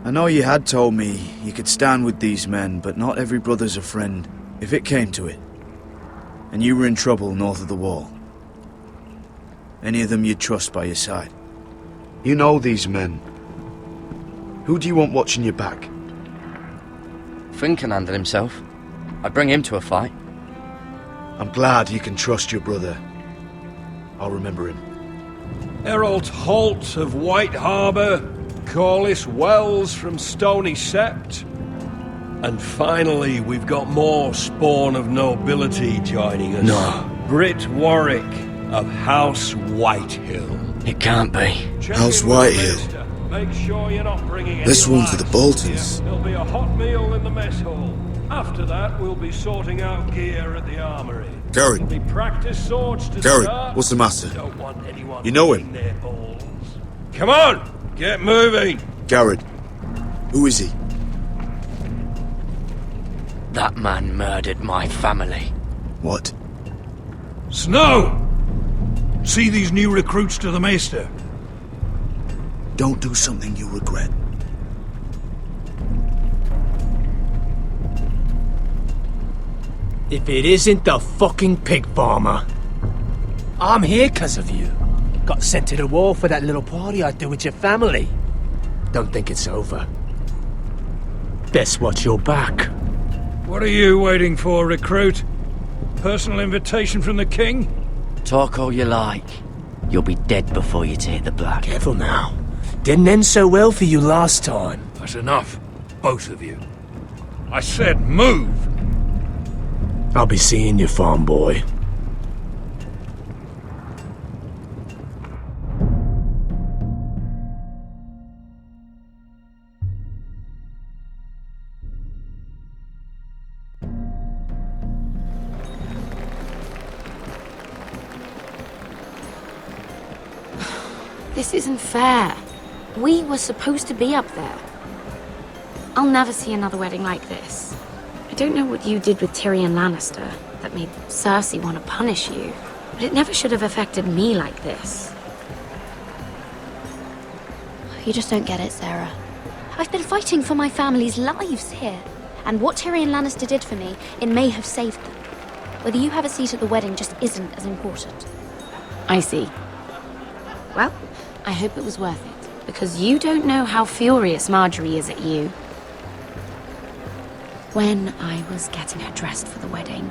S10: I know you had told me you could stand with these men, but not every brother's a friend, if it came to it. And you were in trouble north of the wall. Any of them you'd trust by your side. You know these men. Who do you want watching your back?
S9: Finn can handle himself. I'd bring him to a fight.
S10: I'm glad you can trust your brother. I'll remember him.
S7: Errol Holt of White Harbour, Corliss Wells from Stony Sept. And finally, we've got more spawn of nobility joining us.
S9: No.
S7: Brit Warwick of House Whitehill.
S9: It can't be.
S10: House Whitehill.
S7: Make sure you're not bringing
S10: This
S7: any
S10: one's for the
S7: lights.
S10: Boltons.
S7: There'll be a hot meal in the mess hall. After that, we'll be sorting out gear at the armory.
S10: Garrett.
S7: There'll be practice swords to
S10: Garrett,
S7: start.
S10: what's the matter?
S7: Don't want anyone
S10: You know
S7: licking
S10: him?
S7: their balls. Come on, get moving.
S10: Garrett. Who is he?
S9: That man murdered my family.
S10: What?
S7: Snow! See these new recruits to the Maester?
S10: Don't do something you regret.
S17: If it isn't the fucking pig farmer. I'm here 'cause of you. Got sent to the war for that little party I do with your family. Don't think it's over. Best watch your back.
S7: What are you waiting for, recruit? Personal invitation from the king?
S9: Talk all you like. You'll be dead before you take the black.
S17: Careful now. Didn't end so well for you last time.
S7: That's enough, both of you. I said move!
S17: I'll be seeing you, farm boy.
S11: This isn't fair. We were supposed to be up there. I'll never see another wedding like this. I don't know what you did with Tyrion Lannister that made Cersei want to punish you, but it never should have affected me like this.
S12: You just don't get it, Sarah. I've been fighting for my family's lives here, and what Tyrion Lannister did for me, it may have saved them. Whether you have a seat at the wedding just isn't as important.
S11: I see. Well, I hope it was worth it, because you don't know how furious Marjorie is at you. When I was getting her dressed for the wedding,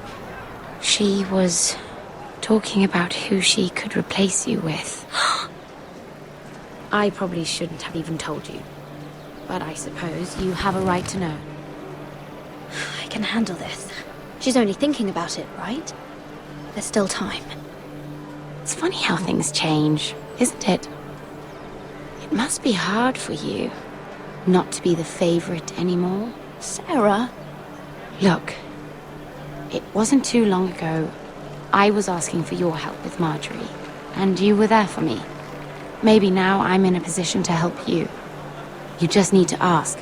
S11: she was talking about who she could replace you with. I probably shouldn't have even told you, but I suppose you have a right to know.
S12: I can handle this. She's only thinking about it, right? There's still time.
S11: It's funny how things change, isn't it? It must be hard for you not to be the favorite anymore.
S12: Sarah?
S11: Look, it wasn't too long ago I was asking for your help with Marjorie, and you were there for me. Maybe now I'm in a position to help you. You just need to ask.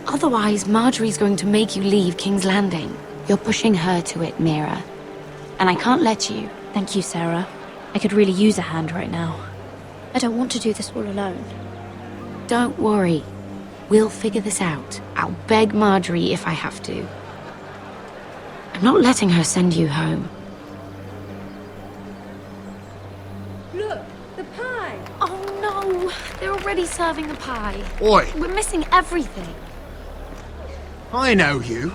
S11: Otherwise, Marjorie's going to make you leave King's Landing. You're pushing her to it, Mira. And I can't let you.
S12: Thank you, Sarah. I could really use a hand right now. I don't want to do this all alone.
S11: Don't worry. We'll figure this out. I'll beg Marjorie if I have to. I'm not letting her send you home.
S12: Look, the pie! Oh no! They're already serving the pie.
S21: Oi!
S12: We're missing everything.
S21: I know you.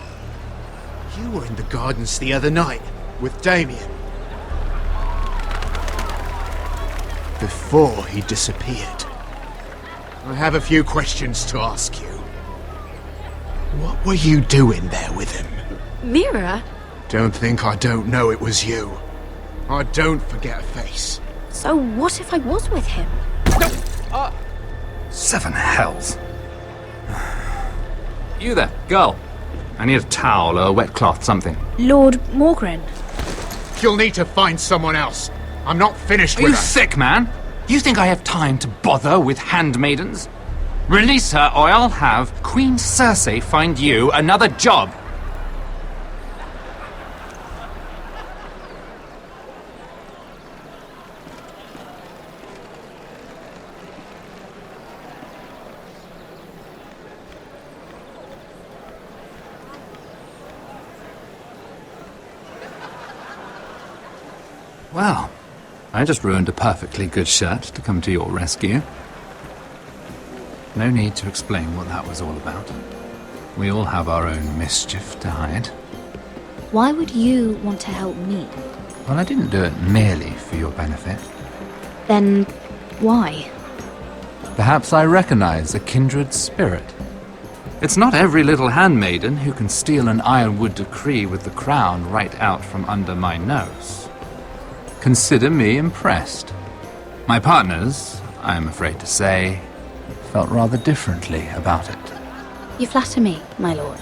S21: You were in the gardens the other night with Damien. Before he disappeared. I have a few questions to ask you. What were you doing there with him?
S11: Mira?
S21: Don't think I don't know it was you. I don't forget a face.
S12: So what if I was with him?
S22: Seven hells. You there, girl. I need a towel or a wet cloth, something.
S12: Lord Morgren.
S21: You'll need to find someone else. I'm not finished
S22: Are
S21: with
S22: you
S21: her.
S22: sick, man? You think I have time to bother with handmaidens? Release her, or I'll have Queen Cersei find you another job. Well, I just ruined a perfectly good shirt to come to your rescue. No need to explain what that was all about. We all have our own mischief to hide.
S12: Why would you want to help me?
S22: Well, I didn't do it merely for your benefit.
S12: Then why?
S22: Perhaps I recognize a kindred spirit. It's not every little handmaiden who can steal an ironwood decree with the crown right out from under my nose. Consider me impressed. My partners, I am afraid to say, felt rather differently about it.
S12: You flatter me, my lord.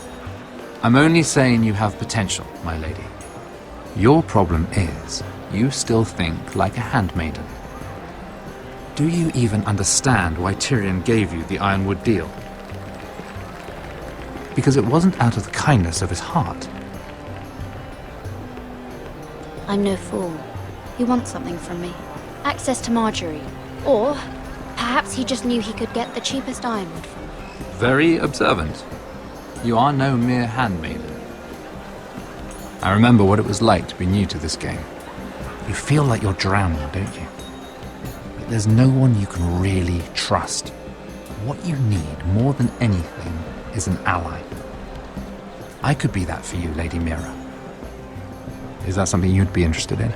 S22: I'm only saying you have potential, my lady. Your problem is, you still think like a handmaiden. Do you even understand why Tyrion gave you the ironwood deal? Because it wasn't out of the kindness of his heart.
S12: I'm no fool. He wants something from me. Access to Marjorie. Or perhaps he just knew he could get the cheapest ironwood from me.
S22: Very observant. You are no mere handmaiden. I remember what it was like to be new to this game. You feel like you're drowning, don't you? But there's no one you can really trust. What you need, more than anything, is an ally. I could be that for you, Lady Mira. Is that something you'd be interested in?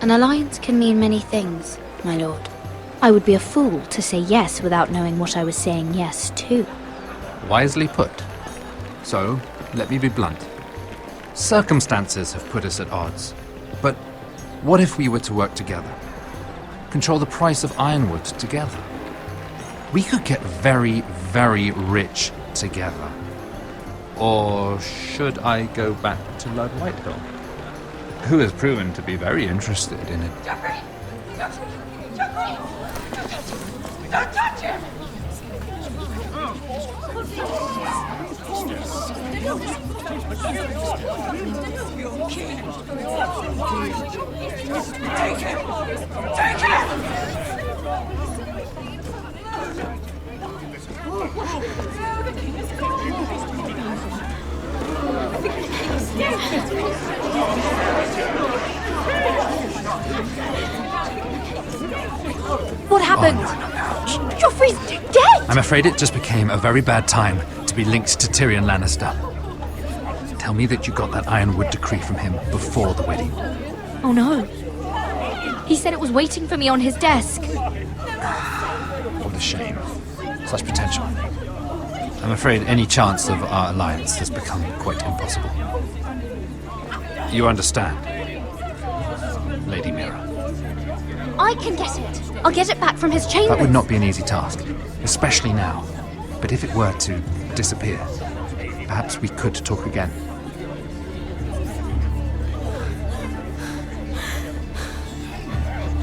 S12: An alliance can mean many things, my lord. I would be a fool to say yes without knowing what I was saying yes to.
S22: Wisely put. So, let me be blunt. Circumstances have put us at odds. But what if we were to work together? Control the price of ironwood together? We could get very, very rich together. Or should I go back to Lord Whitehill, who has proven to be very interested in it?
S2: Don't touch him! Take him! Take him!
S12: What happened? Joffrey's dead!
S22: I'm afraid it just became a very bad time to be linked to Tyrion Lannister. Tell me that you got that ironwood decree from him before the wedding.
S12: Oh no. He said it was waiting for me on his desk.
S22: What a shame. Such potential. I'm afraid any chance of our alliance has become quite impossible. You understand, Lady Mira?
S12: I can get it. I'll get it back from his chambers.
S22: That would not be an easy task, especially now. But if it were to disappear, perhaps we could talk again.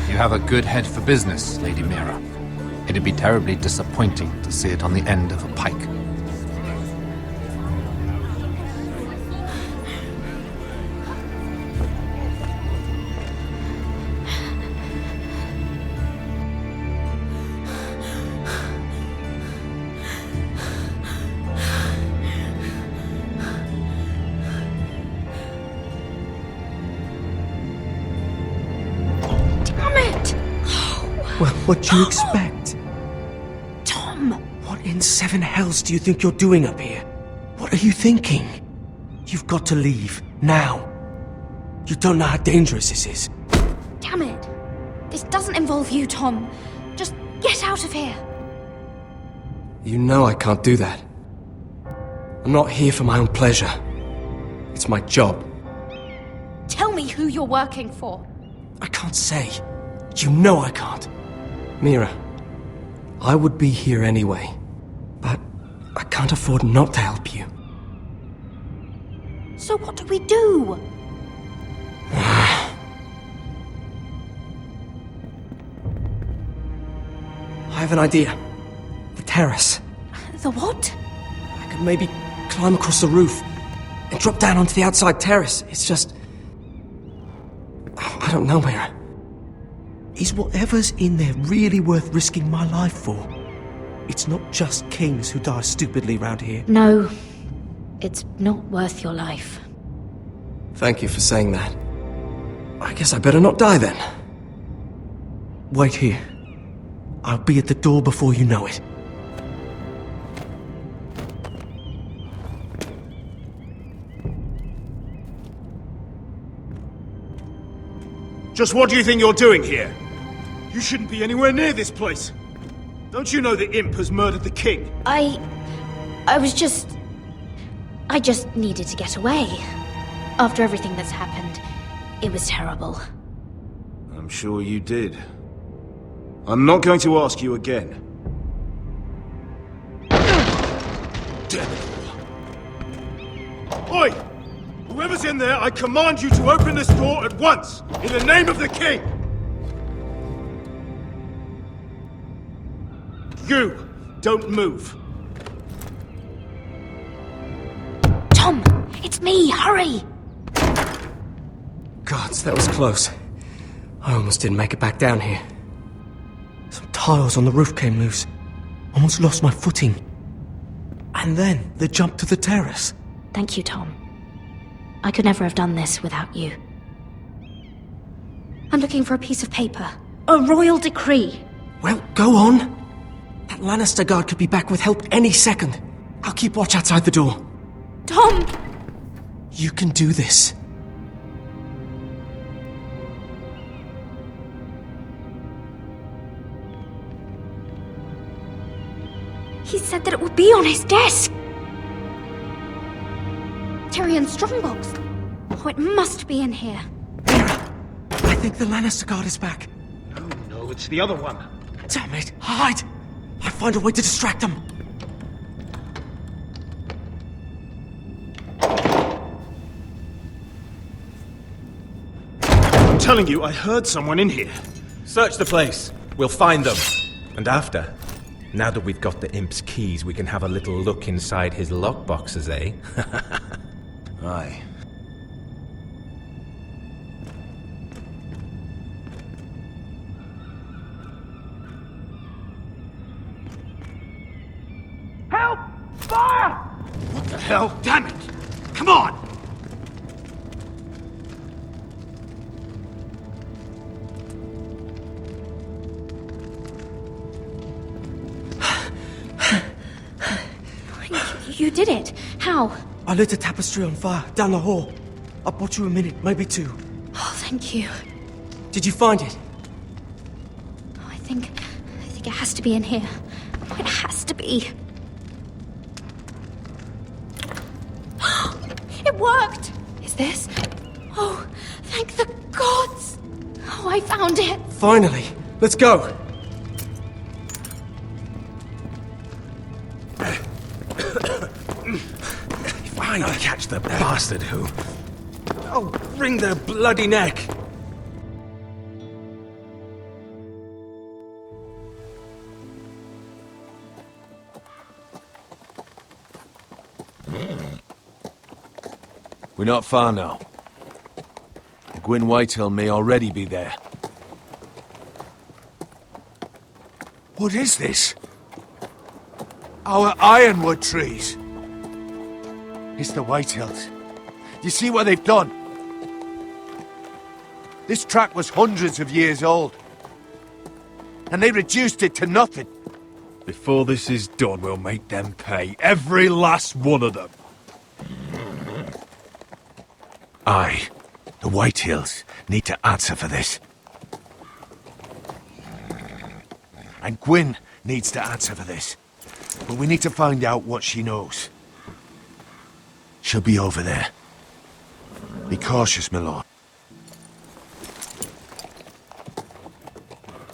S22: You have a good head for business, Lady Mira. It'd be terribly disappointing to see it on the end of a pike.
S8: Well, what do you expect?
S12: Tom!
S8: What in seven hells do you think you're doing up here? What are you thinking? You've got to leave, now. You don't know how dangerous this is.
S12: Damn it. This doesn't involve you, Tom. Just get out of here.
S8: You know I can't do that. I'm not here for my own pleasure. It's my job.
S12: Tell me who you're working for.
S8: I can't say. You know I can't. Mira, I would be here anyway, but I can't afford not to help you.
S12: So what do we do?
S8: I have an idea. The terrace.
S12: The what?
S8: I could maybe climb across the roof and drop down onto the outside terrace. It's just... I don't know, Mira. Is whatever's in there really worth risking my life for? It's not just kings who die stupidly round here.
S12: No, it's not worth your life.
S8: Thank you for saying that. I guess I better not die then. Wait here. I'll be at the door before you know it.
S15: Just what do you think you're doing here? You shouldn't be anywhere near this place. Don't you know the imp has murdered the king?
S12: I just needed to get away. After everything that's happened, it was terrible.
S15: I'm sure you did. I'm not going to ask you again. Damn it all. Oi! Whoever's in there, I command you to open this door at once! In the name of the king! You! Don't move!
S12: Tom! It's me! Hurry!
S17: Gods, that was close. I almost didn't make it back down here. Some tiles on the roof came loose. Almost lost my footing. And then the jump to the terrace.
S12: Thank you, Tom. I could never have done this without you. I'm looking for a piece of paper. A royal decree.
S17: Well, go on. That Lannister guard could be back with help any second. I'll keep watch outside the door.
S12: Tom!
S17: You can do this.
S12: He said that it would be on his desk! Tyrion's strongbox. Oh, it must be in here.
S17: I think the Lannister guard is back.
S15: No, it's the other one.
S17: Damn it! Hide! I'll find a way to distract them.
S15: I'm telling you, I heard someone in here.
S3: Search the place. We'll find them. And after, now that we've got the imp's keys, we can have a little look inside his lockboxes, eh?
S15: Aye.
S2: Help! Fire!
S15: What the hell? Damn it! Come on!
S12: You did it. How?
S17: I lit a tapestry on fire down the hall. I bought you a minute, maybe two.
S12: Oh, thank you.
S17: Did you find it?
S12: Oh, I think it has to be in here. It has to be. It worked! Is this? Oh, thank the gods! Oh, I found it!
S17: Finally! Let's go!
S3: If I catch the bastard who... I'll wring their bloody neck!
S4: We're not far now. Gwyn Whitehill may already be there. What is this? Our ironwood trees. It's the Whitehills. You see what they've done? This track was hundreds of years old. And they reduced it to nothing.
S19: Before this is done, we'll make them pay. Every last one of them.
S4: Aye. The Whitehills need to answer for this. And Gwyn needs to answer for this. But we need to find out what she knows. She'll be over there. Be cautious, my lord.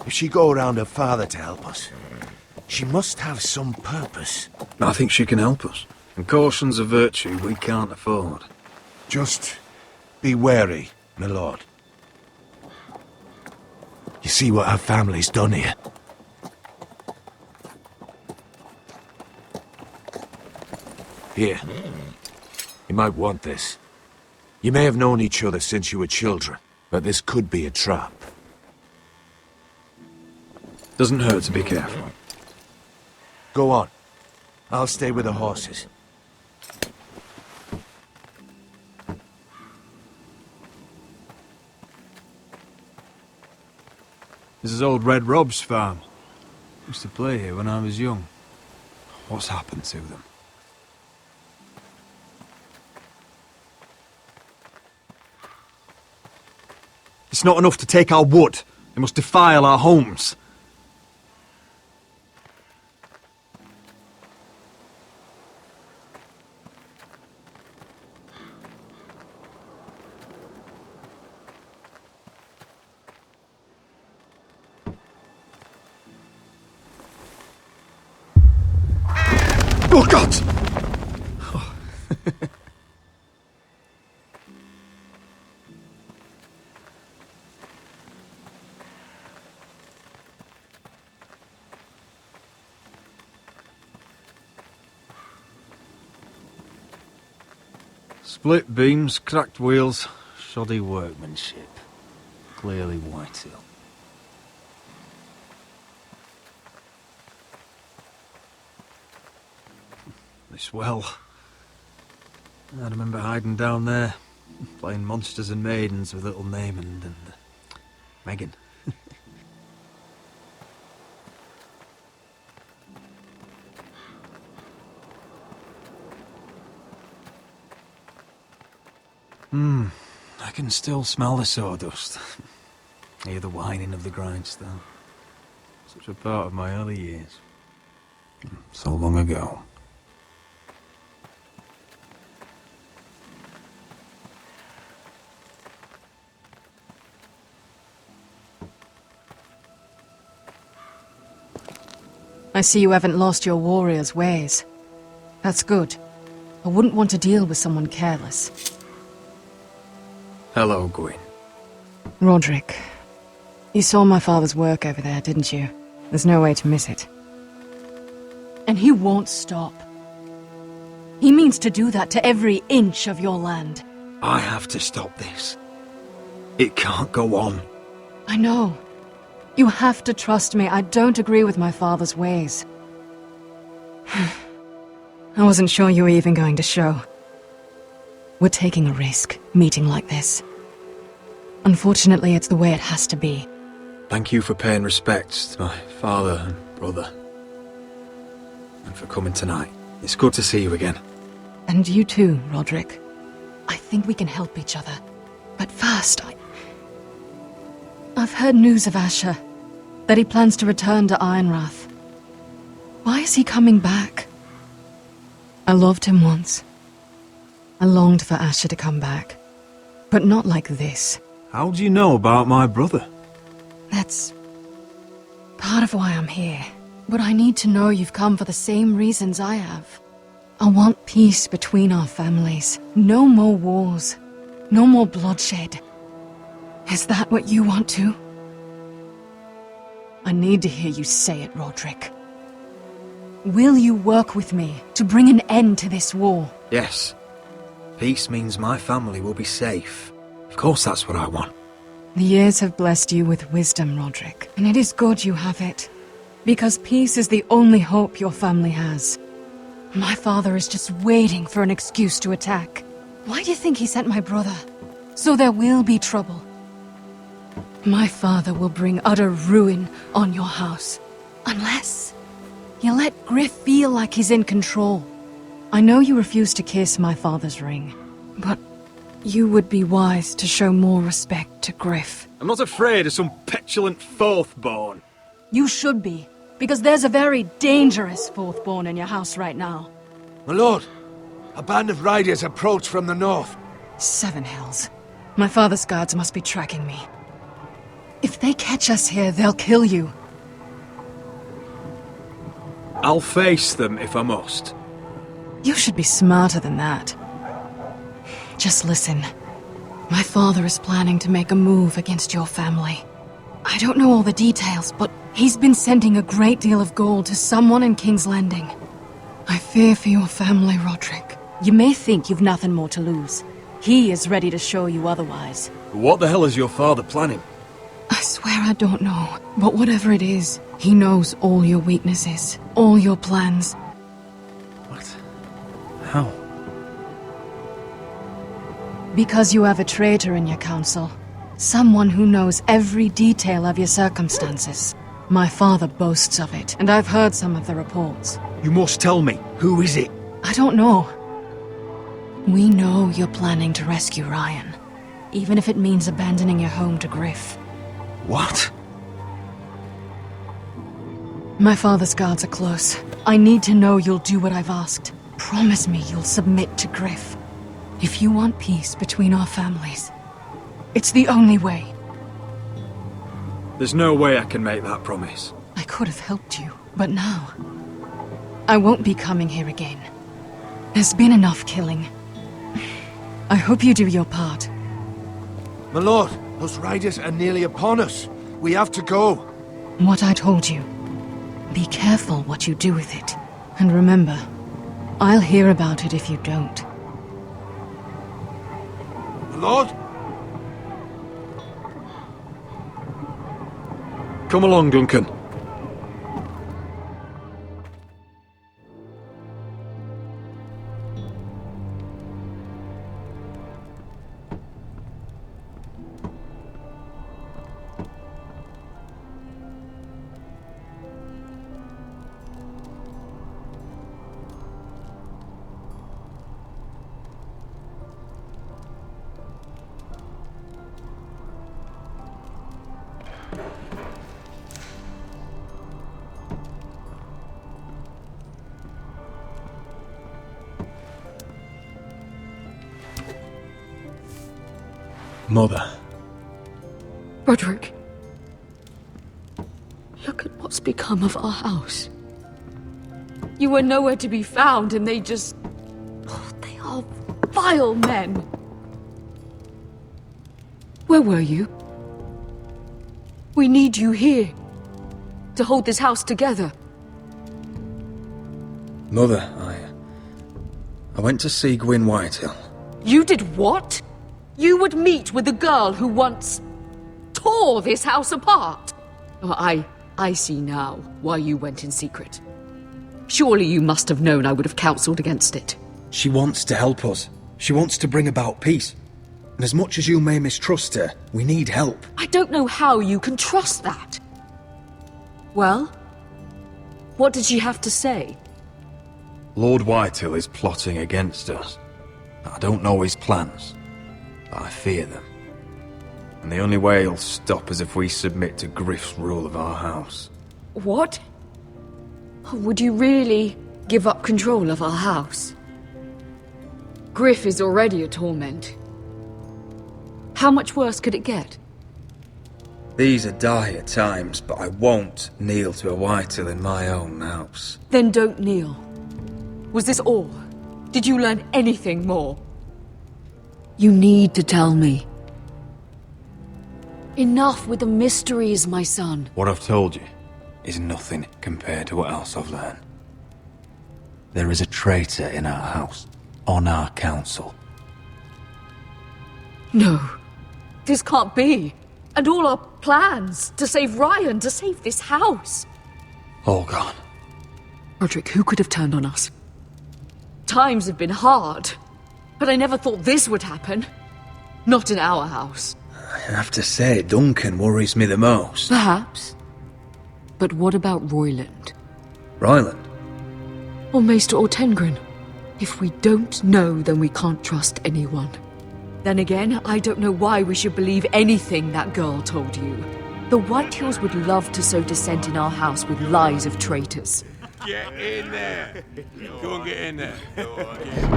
S4: If she go around her father to help us, she must have some purpose.
S19: I think she can help us. And caution's a virtue we can't afford.
S4: Just be wary, my lord. You see what our family's done here? Here. You might want this. You may have known each other since you were children, but this could be a trap.
S19: Doesn't hurt to be careful.
S4: Go on. I'll stay with the horses.
S19: This is old Red Rob's farm. Used to play here when I was young. What's happened to them? It's not enough to take our wood. They must defile our homes. Oh, God! Oh. Split beams, cracked wheels, shoddy workmanship. Clearly Whitehill. This well. I remember hiding down there, playing monsters and maidens with little Naaman and Megan. I can still smell the sawdust. Hear the whining of the grindstone. Such a part of my early years. So long ago.
S5: I see you haven't lost your warrior's ways. That's good. I wouldn't want to deal with someone careless.
S19: Hello, Gwyn.
S5: Roderick, you saw my father's work over there, didn't you? There's no way to miss it. And he won't stop. He means to do that to every inch of your land.
S19: I have to stop this. It can't go on.
S5: I know. You have to trust me. I don't agree with my father's ways. I wasn't sure you were even going to show. We're taking a risk, meeting like this. Unfortunately, it's the way it has to be.
S19: Thank you for paying respects to my father and brother. And for coming tonight. It's good to see you again.
S5: And you too, Roderick. I think we can help each other. But first, I've heard news of Asher. That he plans to return to Ironrath. Why is he coming back? I loved him once. I longed for Asher to come back. But not like this.
S19: How do you know about my brother?
S5: That's part of why I'm here. But I need to know you've come for the same reasons I have. I want peace between our families. No more wars. No more bloodshed. Is that what you want too? I need to hear you say it, Roderick. Will you work with me to bring an end to this war?
S19: Yes. Peace means my family will be safe. Of course that's what I want.
S5: The years have blessed you with wisdom, Roderick, and it is good you have it. Because peace is the only hope your family has. My father is just waiting for an excuse to attack. Why do you think he sent my brother? So there will be trouble. My father will bring utter ruin on your house. Unless you let Griff feel like he's in control. I know you refuse to kiss my father's ring, but you would be wise to show more respect to Griff.
S19: I'm not afraid of some petulant fourth-born.
S5: You should be, because there's a very dangerous fourth-born in your house right now.
S4: My lord, a band of riders approach from the north.
S5: 7 Hells. My father's guards must be tracking me. If they catch us here, they'll kill you.
S19: I'll face them if I must.
S5: You should be smarter than that. Just listen. My father is planning to make a move against your family. I don't know all the details, but he's been sending a great deal of gold to someone in King's Landing. I fear for your family, Roderick. You may think you've nothing more to lose. He is ready to show you otherwise.
S19: What the hell is your father planning?
S5: I swear I don't know, but whatever it is, he knows all your weaknesses, all your plans.
S19: What? How?
S5: Because you have a traitor in your council. Someone who knows every detail of your circumstances. My father boasts of it, and I've heard some of the reports.
S19: You must tell me. Who is it?
S5: I don't know. We know you're planning to rescue Ryan.
S18: Even if it means abandoning your home to Griff.
S4: What?
S18: My father's guards are close. I need to know you'll do what I've asked. Promise me you'll submit to Griff. If you want peace between our families, it's the only way.
S13: There's no way I can make that promise.
S18: I could have helped you, but now, I won't be coming here again. There's been enough killing. I hope you do your part.
S4: My lord, those riders are nearly upon us. We have to go.
S18: What I told you. Be careful what you do with it. And remember, I'll hear about it if you don't.
S4: My lord?
S13: Come along, Duncan.
S3: Mother.
S18: Roderick. Look at what's become of our house. You were nowhere to be found, and they just... Oh, they are vile men. Where were you? We need you here. To hold this house together.
S19: Mother, I went to see Gwyn Whitehill.
S18: You did what? You would meet with the girl who once tore this house apart. Oh, I see now why you went in secret. Surely you must have known I would have counseled against it.
S19: She wants to help us. She wants to bring about peace. And as much as you may mistrust her, we need help.
S18: I don't know how you can trust that. Well, what did she have to say?
S19: Lord Whitehill is plotting against us. I don't know his plans, but I fear them. And the only way he'll stop is if we submit to Griff's rule of our house.
S18: What? Would you really give up control of our house? Griff is already a torment. How much worse could it get?
S19: These are dire times, but I won't kneel to a Whitehill in my own house.
S18: Then don't kneel. Was this all? Did you learn anything more? You need to tell me. Enough with the mysteries, my son.
S19: What I've told you is nothing compared to what else I've learned. There is a traitor in our house, on our council.
S18: No, this can't be. And all our plans to save Ryan, to save this house.
S19: All gone.
S18: Roderick, who could have turned on us? Times have been hard, but I never thought this would happen. Not in our house.
S19: I have to say, Duncan worries me the most.
S18: Perhaps. But what about Royland?
S19: Ryland?
S18: Or Maester or Tengrin? If we don't know, then we can't trust anyone. Then again, I don't know why we should believe anything that girl told you. The Whitehills would love to sow dissent in our house with lies of traitors.
S16: Get in there. Go and get in there. Go on, get in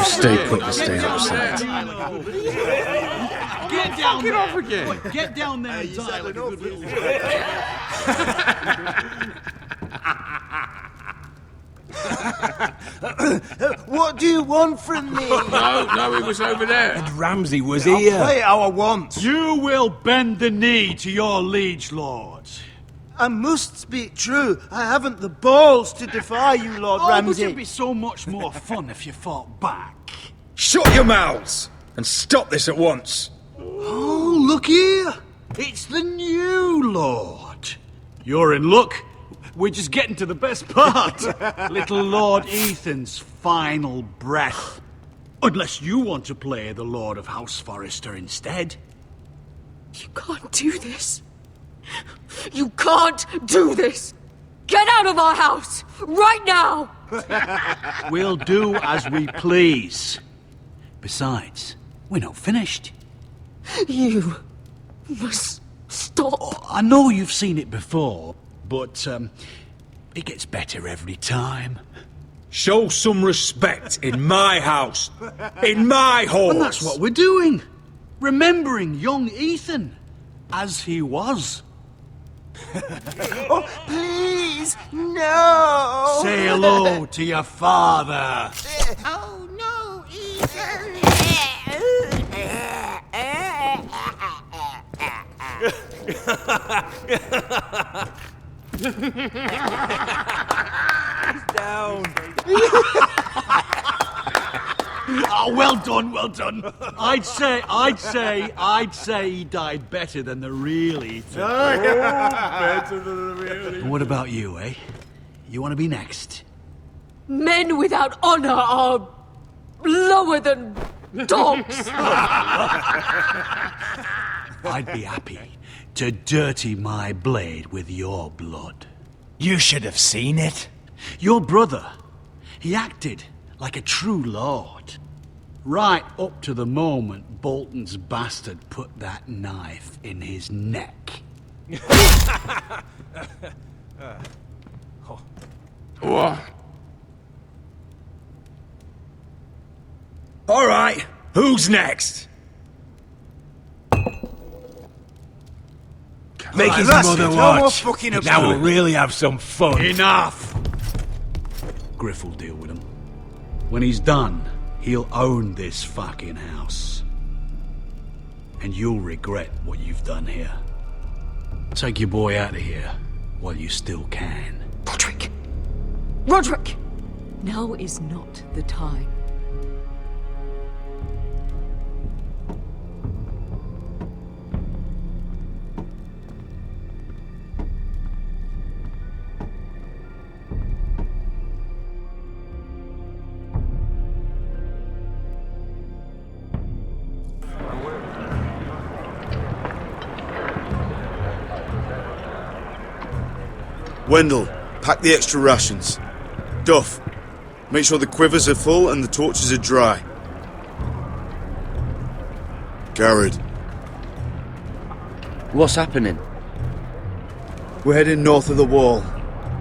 S19: Stay put and stay outside.
S16: Get down there. Off again.
S2: Get down there and die like a good little...
S10: What do you want from me?
S16: No, he was over there.
S15: And Ramsay was
S10: I'll
S15: here.
S10: play how I want.
S7: You will bend the knee to your liege lord.
S10: I must speak true. I haven't the balls to defy you, Lord
S2: But
S10: Ramsay.
S2: it'd be so much more fun if you fought back.
S19: Shut your mouths! And stop this at once!
S7: Oh, look here! It's the new lord. You're in luck. We're just getting to the best part. Little Lord Ethan's final breath.
S2: Unless you want to play the Lord of House Forrester instead.
S18: You can't do this. You can't do this! Get out of our house! Right now!
S2: We'll do as we please. Besides, we're not finished.
S18: You must stop.
S2: I know you've seen it before, but it gets better every time.
S3: Show some respect in my house. In my hall.
S2: And that's what we're doing. Remembering young Ethan as he was.
S6: Oh, please, no!
S2: Say hello to your father.
S6: Oh, no, Ethan! Down.
S2: Oh, well done, well done. I'd say he died better than the real Ethan.
S6: Better than the real
S2: And what about you, eh? You want to be next?
S18: Men without honor are lower than dogs.
S2: I'd be happy to dirty my blade with your blood.
S21: You should have seen it.
S2: Your brother, he acted like a true lord. Right up to the moment Bolton's bastard put that knife in his neck.
S3: What? All right, who's next? Make his
S21: that's
S3: mother
S21: it. No
S3: watch.
S21: more fucking about
S3: Now we'll
S21: it.
S3: really have some fun.
S2: Enough! Griff will deal with him. When he's done, he'll own this fucking house. And you'll regret what you've done here. Take your boy out of here while you still can.
S18: Roderick! Roderick! Now is not the time.
S10: Wendell, pack the extra rations. Duff, make sure the quivers are full and the torches are dry. Garrett.
S9: What's happening?
S10: We're heading north of the wall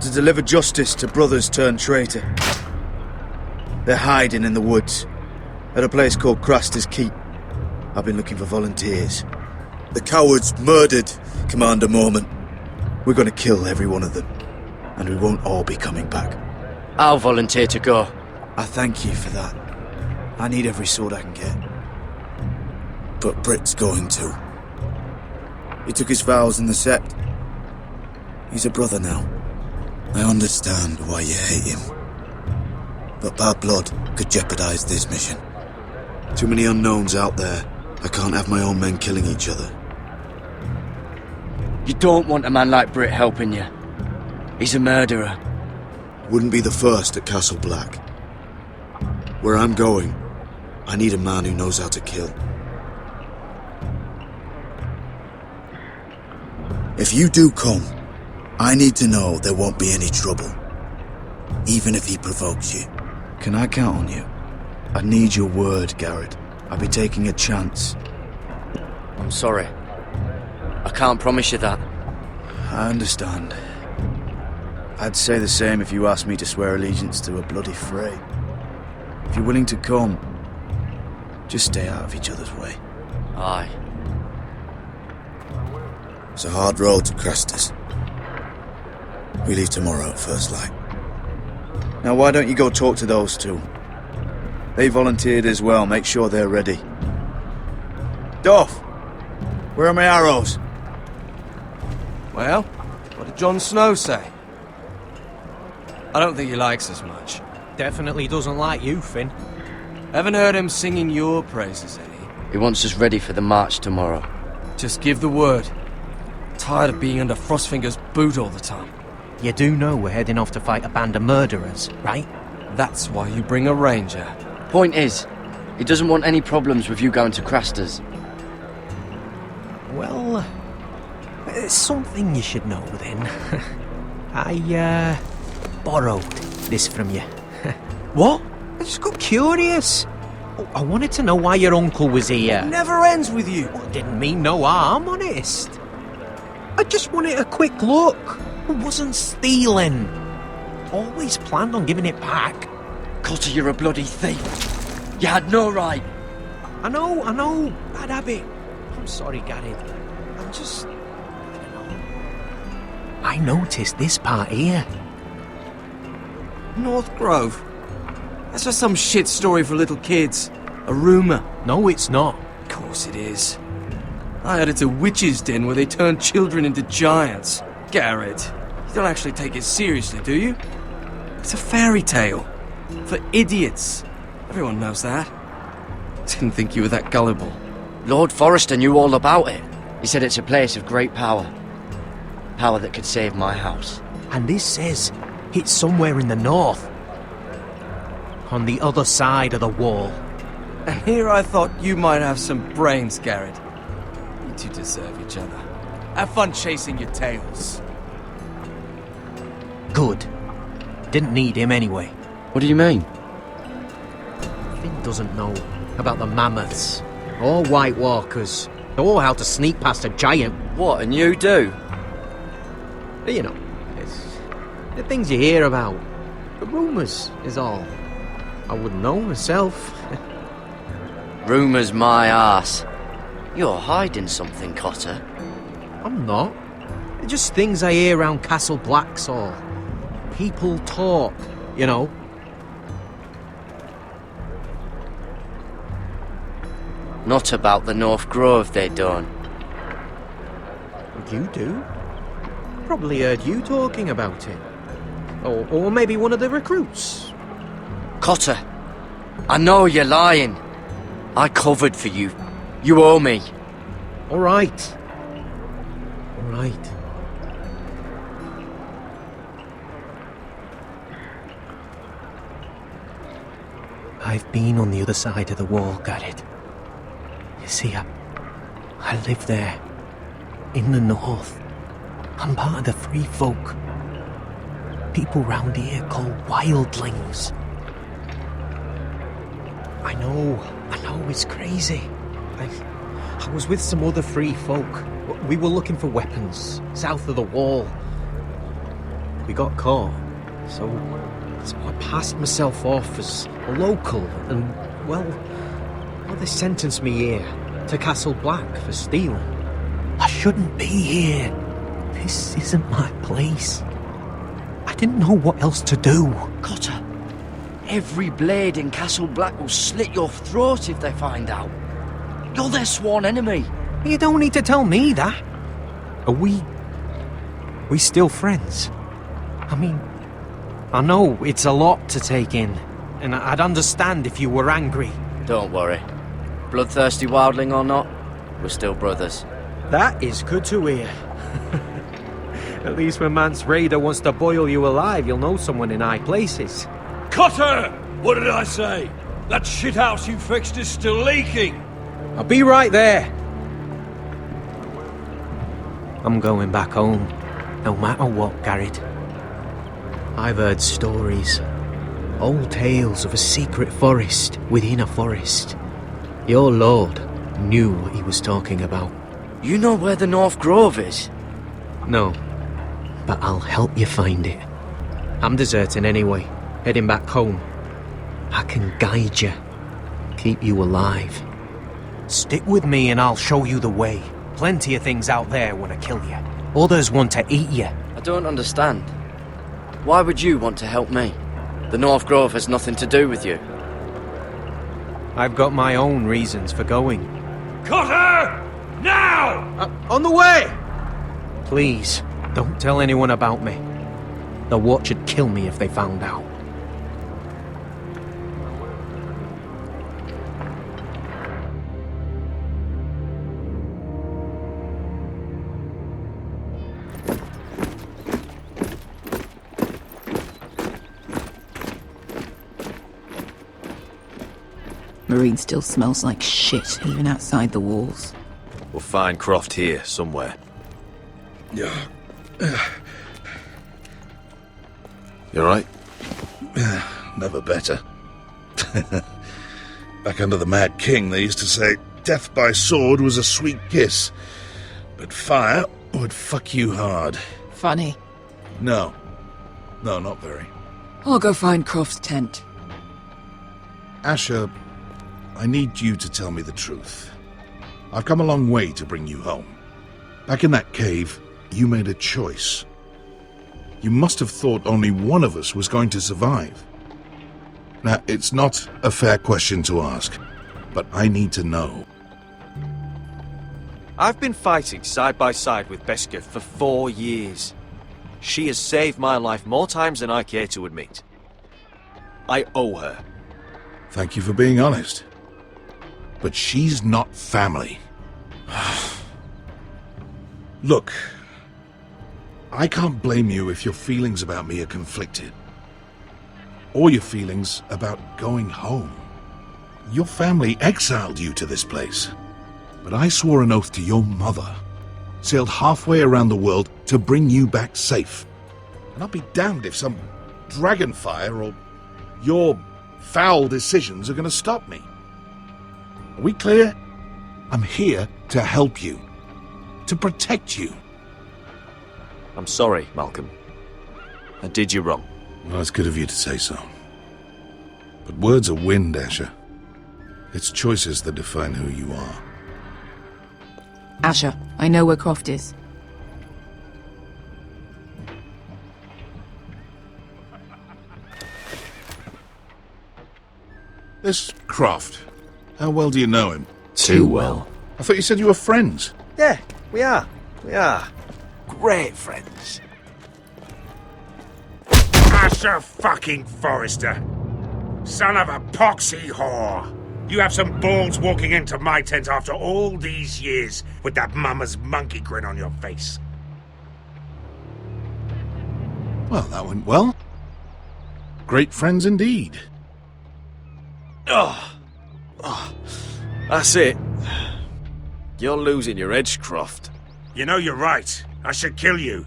S10: to deliver justice to brothers turned traitor. They're hiding in the woods at a place called Craster's Keep. I've been looking for volunteers. The cowards murdered Commander Mormont. We're going to kill every one of them, and we won't all be coming back.
S9: I'll volunteer to go.
S10: I thank you for that. I need every sword I can get. But Britt's going too. He took his vows in the sect. He's a brother now. I understand why you hate him. But bad blood could jeopardize this mission. Too many unknowns out there. I can't have my own men killing each other.
S9: You don't want a man like Britt helping you. He's a murderer.
S10: Wouldn't be the first at Castle Black. Where I'm going, I need a man who knows how to kill. If you do come, I need to know there won't be any trouble. Even if he provokes you. Can I count on you? I need your word, Garrett. I'll be taking a chance.
S9: I'm sorry. I can't promise you that.
S10: I understand. I'd say the same if you asked me to swear allegiance to a bloody fray. If you're willing to come, just stay out of each other's way.
S9: Aye.
S10: It's a hard road to Crestus. We leave tomorrow at first light. Now why don't you go talk to those two? They volunteered as well, make sure they're ready. Duff! Where are my arrows?
S8: Well, what did Jon Snow say? I don't think he likes us much.
S3: Definitely doesn't like you, Finn.
S8: Haven't heard him singing your praises, any.
S9: He wants us ready for the march tomorrow.
S8: Just give the word. Tired of being under Frostfinger's boot all the time.
S14: You do know we're heading off to fight a band of murderers, right?
S8: That's why you bring a ranger.
S9: Point is He doesn't want any problems with you going to Craster's.
S14: Well, there's something you should know then. I, borrowed this from you.
S17: What?
S14: I just got curious. I wanted to know why your uncle was here.
S17: Never ends with you.
S14: Didn't mean no harm, honest. I just wanted a quick look. I wasn't stealing. Always planned on giving it back.
S9: Cotter, you're a bloody thief. You had no right.
S14: I know. Bad habit. I'm sorry, Garrett. I'm just... I don't know. I noticed this part here.
S8: North Grove? That's just some shit story for little kids. A rumour.
S14: No, it's not.
S8: Of course it is. I heard it's a witch's den where they turn children into giants. Garrett, you don't actually take it seriously, do you? It's a fairy tale. For idiots. Everyone knows that. Didn't think you were that gullible.
S9: Lord Forrester knew all about it. He said it's a place of great power. Power that could save my house.
S14: And this says it's somewhere in the north. On the other side of the wall.
S8: And here I thought you might have some brains, Garrett. You two deserve each other. Have fun chasing your tails.
S14: Good. Didn't need him anyway.
S9: What do you mean?
S14: Finn doesn't know about the mammoths, or White Walkers, or how to sneak past a giant.
S9: What, and you do?
S14: You know, it's the things you hear about. The rumours is all. I wouldn't know myself.
S9: Rumours my arse. You're hiding something, Cotter.
S14: I'm not. They're just things I hear around Castle Blacksall. People talk, you know.
S9: Not about the North Grove, they don't.
S14: You do? Probably heard you talking about it. Or maybe one of the recruits.
S9: Cotter, I know you're lying. I covered for you. You owe me.
S14: All right. All right. I've been on the other side of the wall, Garrett. You see, I live there. In the north. I'm part of the free folk. People round here call wildlings. I know it's crazy. I was with some other free folk. We were looking for weapons south of the wall. We got caught, so I passed myself off as a local, and well, they sentenced me here to Castle Black for stealing. I shouldn't be here. This isn't my place. I didn't know what else to do.
S9: Cotter, every blade in Castle Black will slit your throat if they find out. You're their sworn enemy.
S14: You don't need to tell me that. Are we still friends? I mean, I know it's a lot to take in, and I'd understand if you were angry.
S9: Don't worry. Bloodthirsty wildling or not, we're still brothers.
S14: That is good to hear. At least when Mance Raider wants to boil you alive, you'll know someone in high places.
S7: Cotter! What did I say? That shithouse you fixed is still leaking!
S14: I'll be right there. I'm going back home, no matter what, Garrett. I've heard stories. Old tales of a secret forest within a forest. Your lord knew what he was talking about.
S9: You know where the North Grove is?
S14: No, but I'll help you find it. I'm deserting anyway, heading back home. I can guide you, keep you alive. Stick with me and I'll show you the way. Plenty of things out there want to kill you. Others want to eat you.
S9: I don't understand. Why would you want to help me? The North Grove has nothing to do with you.
S14: I've got my own reasons for going.
S7: Cotter! Now!
S14: On the way! Please, don't tell anyone about me. The Watch would kill me if they found out.
S5: Marine still smells like shit, even outside the walls.
S10: We'll find Croft here, somewhere.
S1: Yeah.
S10: You alright?
S1: Never better. Back under the Mad King, they used to say death by sword was a sweet kiss, but fire would fuck you hard.
S5: Funny.
S1: No. No, not very.
S5: I'll go find Croft's tent.
S1: Asher, I need you to tell me the truth. I've come a long way to bring you home. Back in that cave, you made a choice. You must have thought only one of us was going to survive. Now, it's not a fair question to ask, but I need to know.
S10: I've been fighting side by side with Beskha for 4 years. She has saved my life more times than I care to admit. I owe her.
S1: Thank you for being honest. But she's not family. Look, I can't blame you if your feelings about me are conflicted. Or your feelings about going home. Your family exiled you to this place. But I swore an oath to your mother. Sailed halfway around the world to bring you back safe. And I'll be damned if some dragonfire or your foul decisions are going to stop me. Are we clear? I'm here to help you. To protect you.
S10: I'm sorry, Malcolm. I did you wrong.
S1: Well, it's good of you to say so. But words are wind, Asher. It's choices that define who you are.
S5: Asher, I know where Croft is.
S1: This Croft, how well do you know him?
S10: Too well.
S1: I thought you said you were friends.
S10: Yeah, we are. We are. Great friends.
S20: Asher fucking Forrester. Son of a poxy whore. You have some balls walking into my tent after all these years with that mama's monkey grin on your face.
S1: Well, that went well. Great friends indeed.
S10: Oh. That's it. You're losing your edge, Croft.
S20: You know you're right. I should kill you.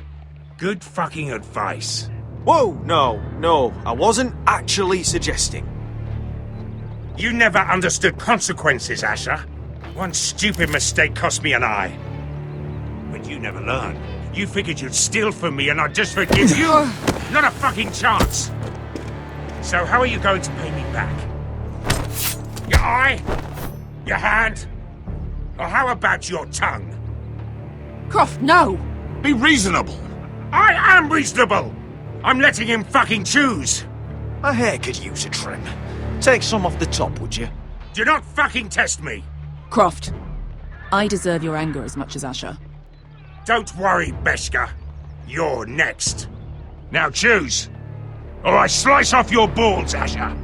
S20: Good fucking advice.
S10: Whoa, no. I wasn't actually suggesting.
S20: You never understood consequences, Asher. One stupid mistake cost me an eye. But you never learned. You figured you'd steal from me and I'd just forgive you? Not a fucking chance. So how are you going to pay me back? Your eye? Your hand? Or how about your tongue?
S5: Croft, no!
S20: Be reasonable. I am reasonable! I'm letting him fucking choose.
S10: My hair could use a trim. Take some off the top, would you?
S20: Do not fucking test me!
S5: Croft, I deserve your anger as much as Asher.
S20: Don't worry, Beskha. You're next. Now choose, or I slice off your balls, Asher.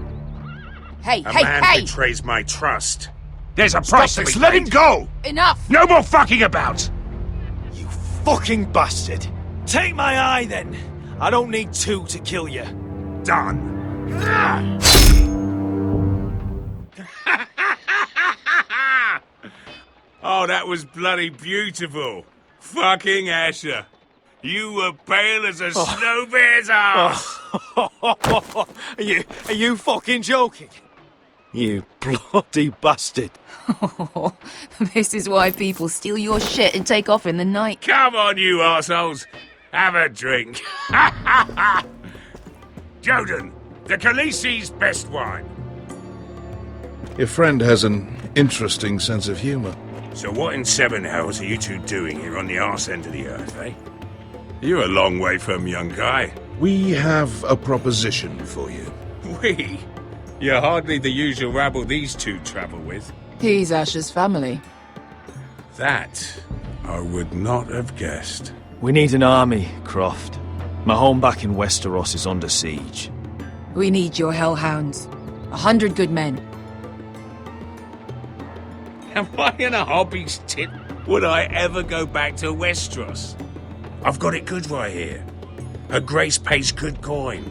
S5: Hey,
S20: A man betrays my trust. There's a price to be paid. Let him go!
S5: Enough!
S20: No more fucking about!
S10: You fucking bastard! Take my eye, then! I don't need 2 to kill you.
S20: Done. Oh, that was bloody beautiful. Fucking Asher. You were pale as a snow bear's ass.
S10: Are you fucking joking? You bloody bastard.
S5: This is why people steal your shit and take off in the night.
S20: Come on, you arseholes. Have a drink. Joden, the Khaleesi's best wine.
S1: Your friend has an interesting sense of humor.
S20: So what in 7 hells are you two doing here on the arse end of the earth, eh? You're a long way from, young guy.
S1: We have a proposition for you.
S20: We? You're hardly the usual rabble these two travel with.
S5: He's Asher's family.
S20: That I would not have guessed.
S10: We need an army, Croft. My home back in Westeros is under siege.
S5: We need your hellhounds. 100 good men.
S20: Am I in a hobby's tit? Would I ever go back to Westeros? I've got it good right here. Her Grace pays good coin.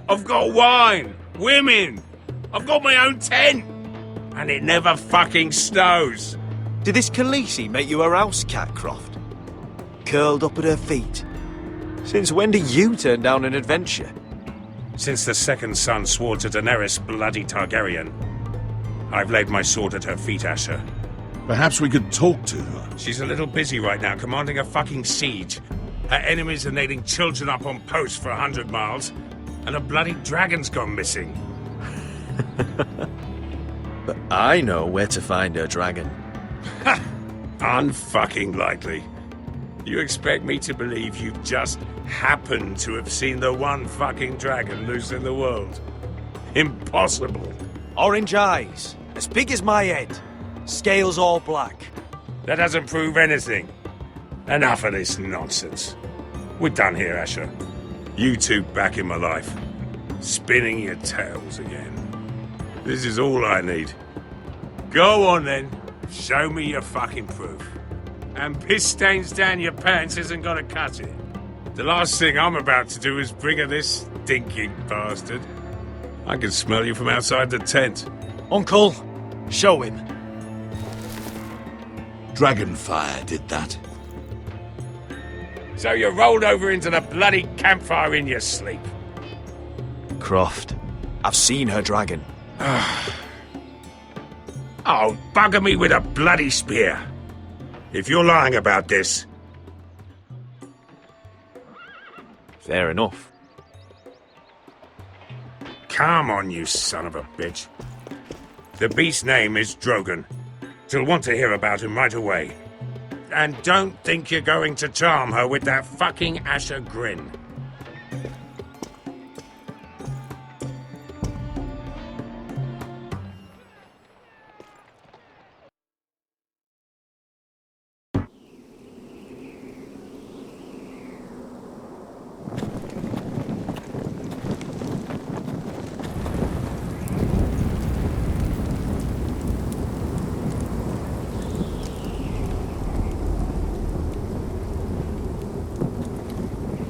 S20: I've got wine, women. I've got my own tent. And it never fucking snows.
S10: Did this Khaleesi make you her house cat, Croft? Curled up at her feet? Since when do you turn down an adventure?
S20: Since the second son swore to Daenerys bloody Targaryen. I've laid my sword at her feet, Asher.
S1: Perhaps we could talk to her.
S20: She's a little busy right now commanding a fucking siege. Her enemies are nailing children up on posts for 100 miles, and a bloody dragon's gone missing.
S10: But I know where to find her dragon.
S20: Ha! Unfucking likely. You expect me to believe you've just happened to have seen the one fucking dragon loose in the world? Impossible.
S10: Orange eyes, as big as my head. Scales all black.
S20: That doesn't prove anything. Enough of this nonsense. We're done here, Asher. You two back in my life. Spinning your tales again. This is all I need. Go on then. Show me your fucking proof. And piss stains down your pants isn't gonna cut it. The last thing I'm about to do is bring her this stinking bastard. I can smell you from outside the tent.
S10: Uncle, show him.
S1: Dragonfire did that.
S20: So you rolled over into the bloody campfire in your sleep.
S10: Croft, I've seen her dragon.
S20: Oh, bugger me with a bloody spear. If you're lying about this...
S10: Fair enough.
S20: Come on, you son of a bitch. The beast's name is Drogon. She'll want to hear about him right away. And don't think you're going to charm her with that fucking Asher grin.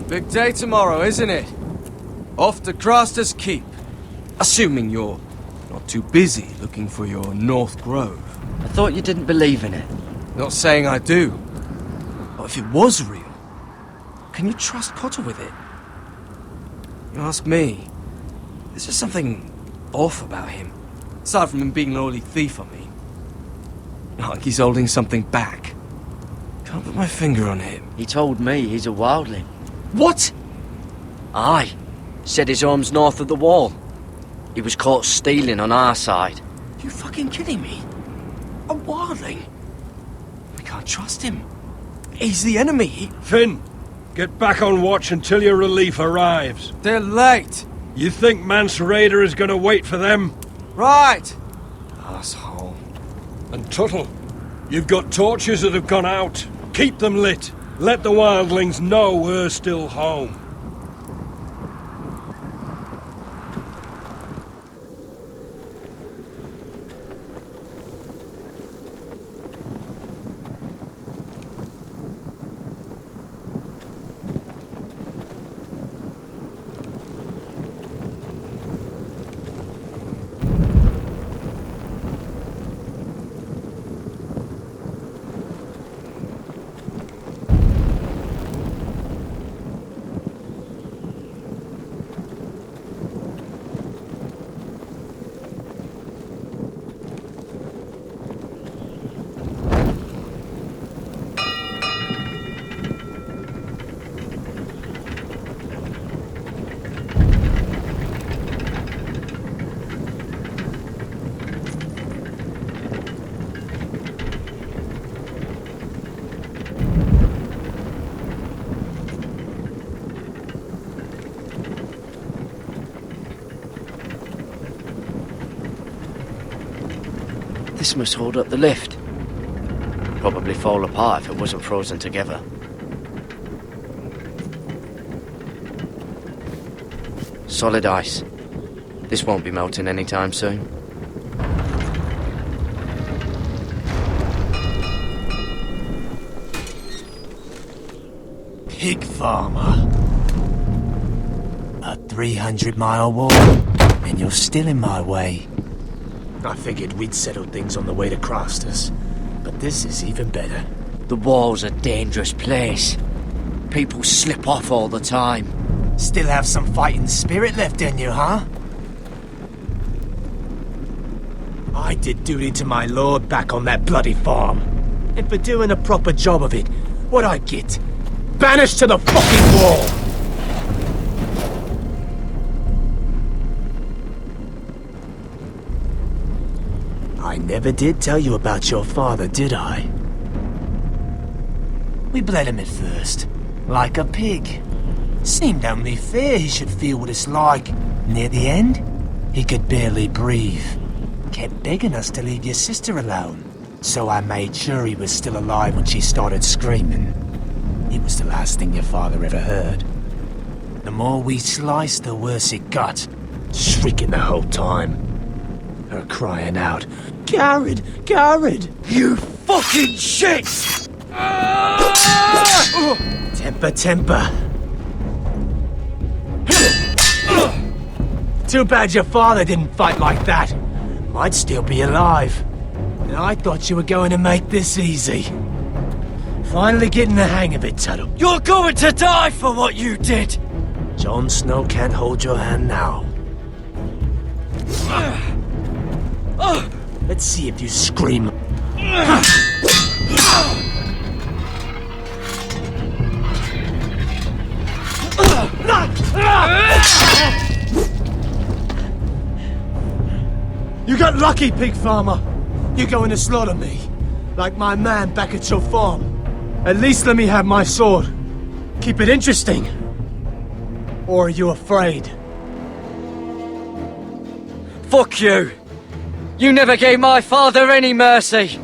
S8: Big day tomorrow, isn't it? Off to Craster's Keep. Assuming you're not too busy looking for your North Grove.
S9: I thought you didn't believe in it.
S8: Not saying I do. But if it was real, can you trust Potter with it? You ask me, there's just something off about him. Aside from him being an oily thief, I mean. Like he's holding something back. Can't put my finger on him.
S9: He told me he's a wildling.
S8: What?
S9: Aye. Said his home's north of the wall. He was caught stealing on our side.
S8: You fucking kidding me? A wildling? We can't trust him. He's the enemy.
S7: Finn, get back on watch until your relief arrives.
S8: They're late.
S7: You think Mance Rayder is going to wait for them?
S8: Right. Asshole.
S7: And Tuttle, you've got torches that have gone out. Keep them lit. Let the wildlings know we're still home.
S9: This must hold up the lift. Probably fall apart if it wasn't frozen together. Solid ice. This won't be melting anytime soon.
S6: Pig farmer. A 300-mile walk, and you're still in my way.
S14: I figured we'd settled things on the way to Crasters, but this is even better.
S9: The wall's a dangerous place. People slip off all the time.
S14: Still have some fighting spirit left in you, huh? I did duty to my lord back on that bloody farm. And for doing a proper job of it, what'd I get? Banished to the fucking wall! I never did tell you about your father, did I? We bled him at first, like a pig. Seemed only fair he should feel what it's like. Near the end, he could barely breathe. Kept begging us to leave your sister alone, so I made sure he was still alive when she started screaming. It was the last thing your father ever heard. The more we sliced, the worse it got. Shrieking the whole time. Her crying out, "Garrett! Garrett! You fucking shit!" Temper, temper. Too bad your father didn't fight like that. Might still be alive. And I thought you were going to make this easy. Finally getting the hang of it, Tuttle.
S9: You're going to die for what you did!
S14: Jon Snow can't hold your hand now. Let's see if you scream. You got lucky, pig farmer. You're going to slaughter me, like my man back at your farm. At least let me have my sword. Keep it interesting. Or are you afraid?
S9: Fuck you! You never gave my father any mercy!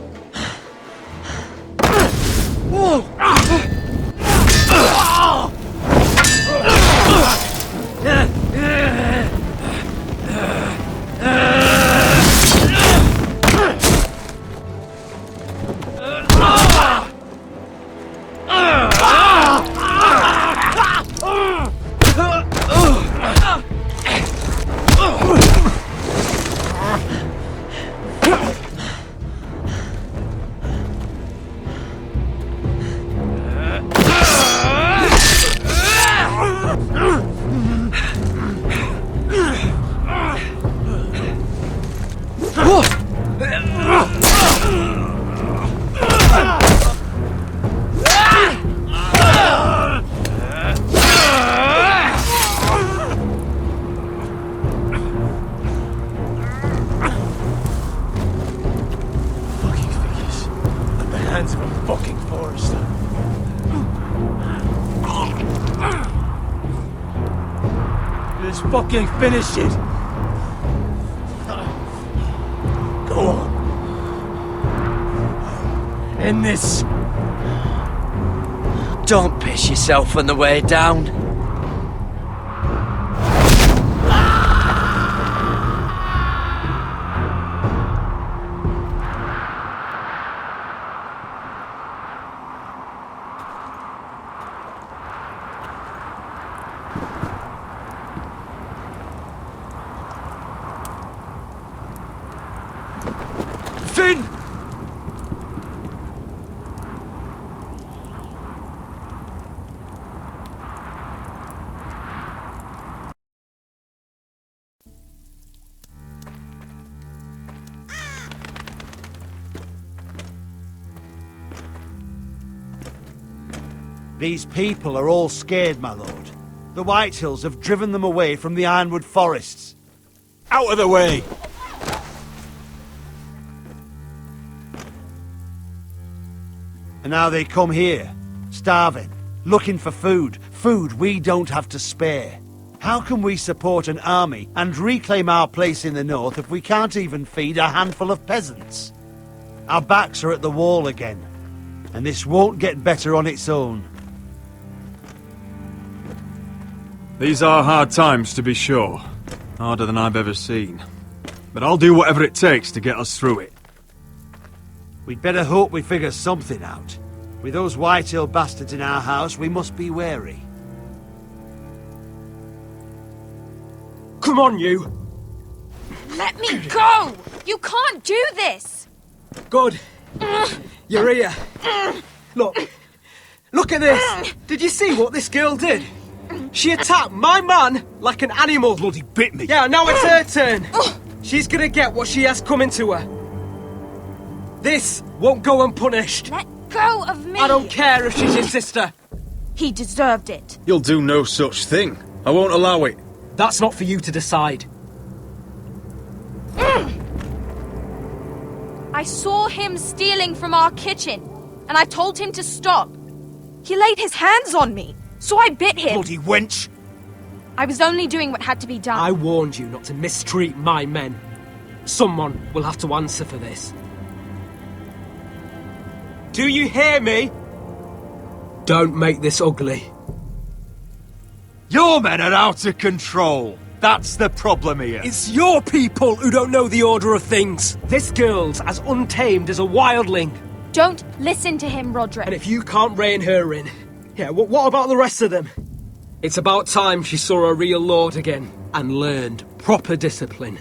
S14: Fucking finish it! Go on. End this.
S9: Don't piss yourself on the way down.
S14: Finn!
S15: These people are all scared, my lord. The Whitehills have driven them away from the Ironwood forests.
S21: Out of the way!
S15: And now they come here, starving, looking for food. Food we don't have to spare. How can we support an army and reclaim our place in the north if we can't even feed a handful of peasants? Our backs are at the wall again, and this won't get better on its own.
S13: These are hard times, to be sure. Harder than I've ever seen. But I'll do whatever it takes to get us through it.
S15: We'd better hope we figure something out. With those Whitehill bastards in our house, we must be wary.
S17: Come on, you!
S11: Let me go! You can't do this!
S17: Good. You're here. Look at this. Did you see what this girl did? She attacked my man like an animal.
S15: Bloody bit me.
S17: Yeah, now it's her turn. She's gonna get what she has coming to her. This won't go unpunished.
S11: Let go of me!
S17: I don't care if she's your sister.
S11: He deserved it.
S13: You'll do no such thing. I won't allow it.
S17: That's not for you to decide.
S11: I saw him stealing from our kitchen, and I told him to stop. He laid his hands on me, so I bit him.
S15: Bloody wench!
S11: I was only doing what had to be done.
S17: I warned you not to mistreat my men. Someone will have to answer for this. Do you hear me? Don't make this ugly.
S15: Your men are out of control. That's the problem here.
S17: It's your people who don't know the order of things. This girl's as untamed as a wildling.
S11: Don't listen to him, Roderick.
S17: And if you can't rein her in, yeah, what about the rest of them? It's about time she saw a real lord again and learned proper discipline.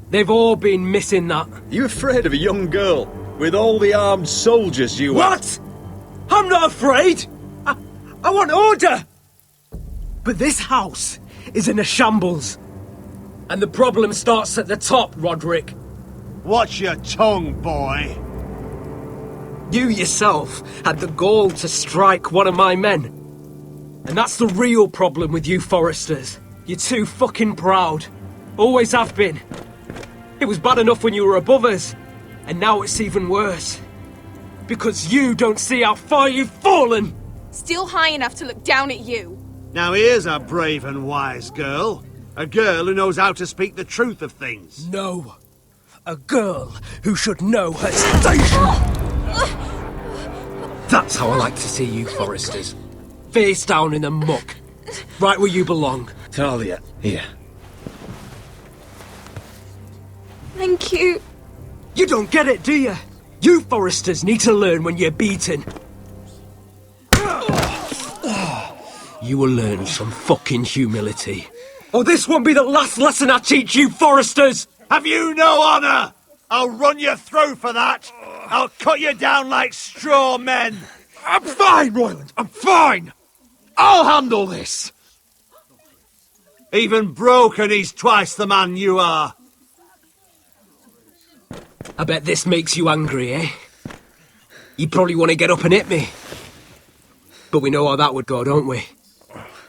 S17: They've all been missing that.
S13: You afraid of a young girl with all the armed soldiers you have?
S17: What? I'm not afraid. I want order. But this house is in a shambles. And the problem starts at the top, Roderick.
S15: Watch your tongue, boy.
S17: You yourself had the gall to strike one of my men. And that's the real problem with you Foresters. You're too fucking proud. Always have been. It was bad enough when you were above us. And now it's even worse. Because you don't see how far you've fallen!
S11: Still high enough to look down at you.
S15: Now here's a brave and wise girl. A girl who knows how to speak the truth of things.
S17: No. A girl who should know her station! That's how I like to see you, Foresters. Face down in the muck. Right where you belong.
S13: Talia, here.
S11: Thank you.
S17: You don't get it, do you? You Foresters need to learn when you're beaten. You will learn some fucking humility. Or this won't be the last lesson I teach you, Foresters!
S15: Have you no honour? I'll run you through for that. I'll cut you down like straw men.
S17: I'm fine, Royland. I'm fine. I'll handle this.
S15: Even broken, he's twice the man you are.
S17: I bet this makes you angry, eh? You probably want to get up and hit me. But we know how that would go, don't we?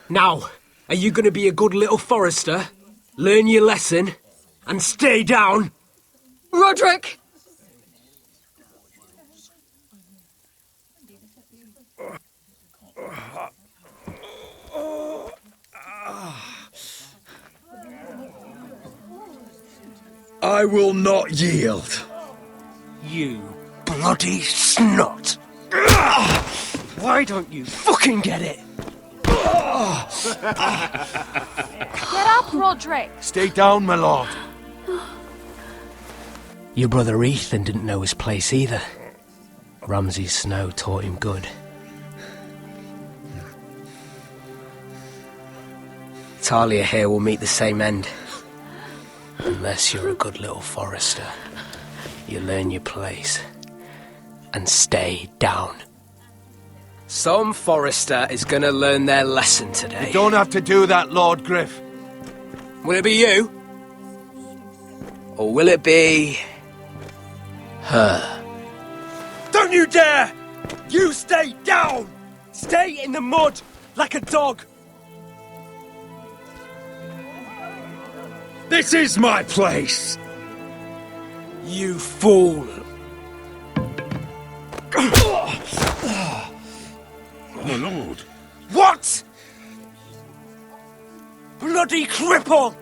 S17: Now, are you going to be a good little Forester, learn your lesson, and stay down?
S11: Roderick!
S13: I will not yield.
S17: You bloody snot! Why don't you fucking get it?
S11: Get up, Roderick!
S15: Stay down, my lord.
S17: Your brother Ethan didn't know his place either. Ramsay's snow taught him good. Talia here will meet the same end. Unless you're a good little Forester. You learn your place. And stay down. Some Forester is gonna learn their lesson today.
S15: You don't have to do that, Lord Griff.
S17: Will it be you? Or will it be... her? Don't you dare! You stay down! Stay in the mud, like a dog!
S13: This is my place!
S17: You fool!
S16: My lord.
S17: What?! Bloody cripple!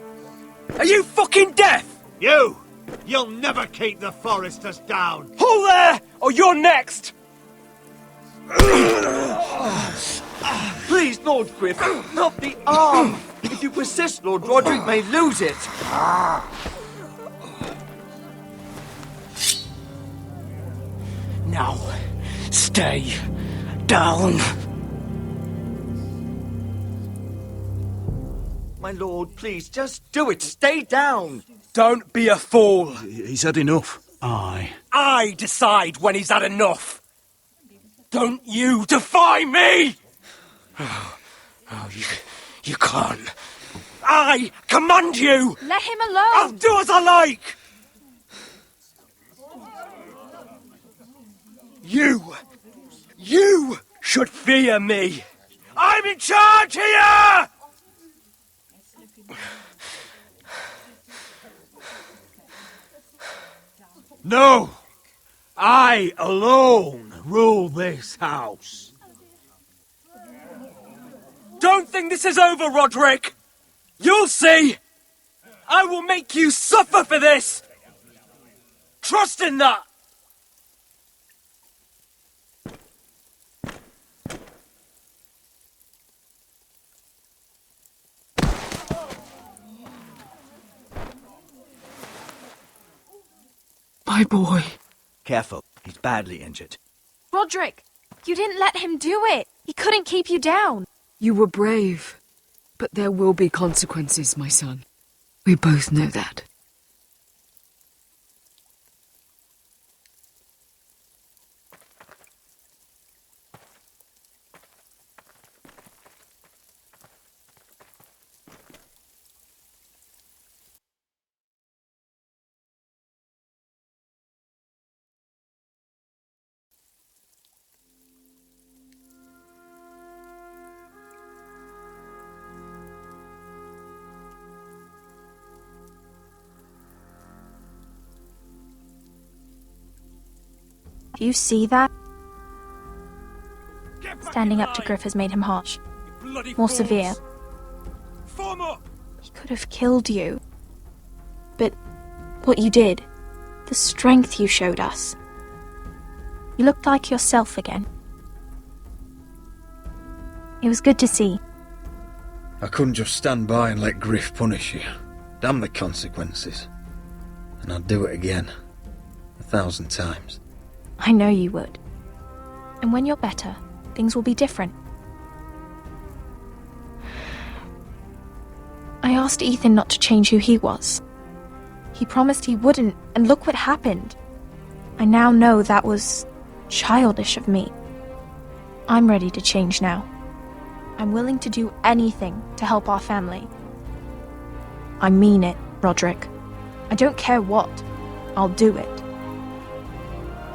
S17: Are you fucking deaf?
S15: You'll never keep the Foresters down.
S17: Hold there, or you're next!
S6: Please, Lord Griff, not the arm. If you persist, Lord Roderick may lose it.
S17: Now, stay down.
S6: My lord, please, just do it. Stay down.
S17: Don't be a fool.
S13: He's had enough.
S17: I decide when he's had enough. Don't you defy me! You can't. I command you!
S11: Let him alone!
S17: I'll do as I like! You should fear me! I'm in charge here!
S7: No! I alone rule this house.
S17: Don't think this is over, Roderick! You'll see! I will make you suffer for this! Trust in that!
S18: My boy.
S6: Careful, he's badly injured.
S11: Roderick, you didn't let him do it. He couldn't keep you down.
S18: You were brave. But there will be consequences, my son. We both know that.
S11: Do you see that? Standing up to Griff has made him harsh. More severe. He could have killed you. But what you did, the strength you showed us. You looked like yourself again. It was good to see.
S19: I couldn't just stand by and let Griff punish you. Damn the consequences. And I'd do it again. 1,000 times.
S11: I know you would. And when you're better, things will be different. I asked Ethan not to change who he was. He promised he wouldn't, and look what happened. I now know that was childish of me. I'm ready to change now. I'm willing to do anything to help our family. I mean it, Roderick. I don't care what. I'll do it.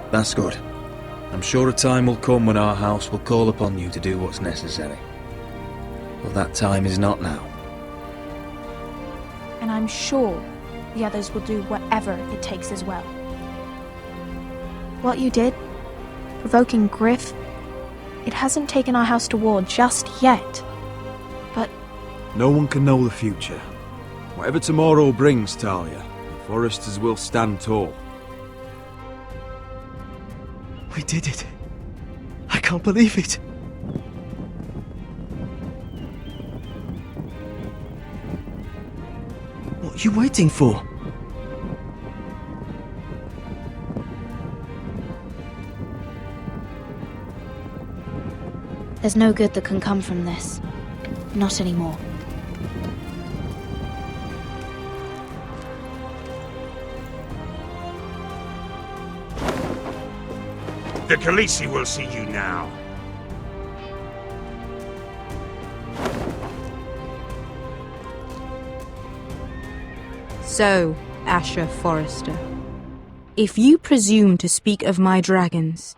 S19: That's good. I'm sure a time will come when our house will call upon you to do what's necessary. But that time is not now.
S11: And I'm sure the others will do whatever it takes as well. What you did, provoking Griff, it hasn't taken our house to war just yet. But
S13: No one can know the future. Whatever tomorrow brings, Talia, the Foresters will stand tall.
S17: We did it. I can't believe it. What are you waiting for?
S11: there's no good that can come from this. Not anymore.
S20: The Khaleesi will see you now.
S12: So, Asher Forrester, if you presume to speak of my dragons,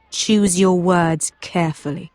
S12: choose your words carefully.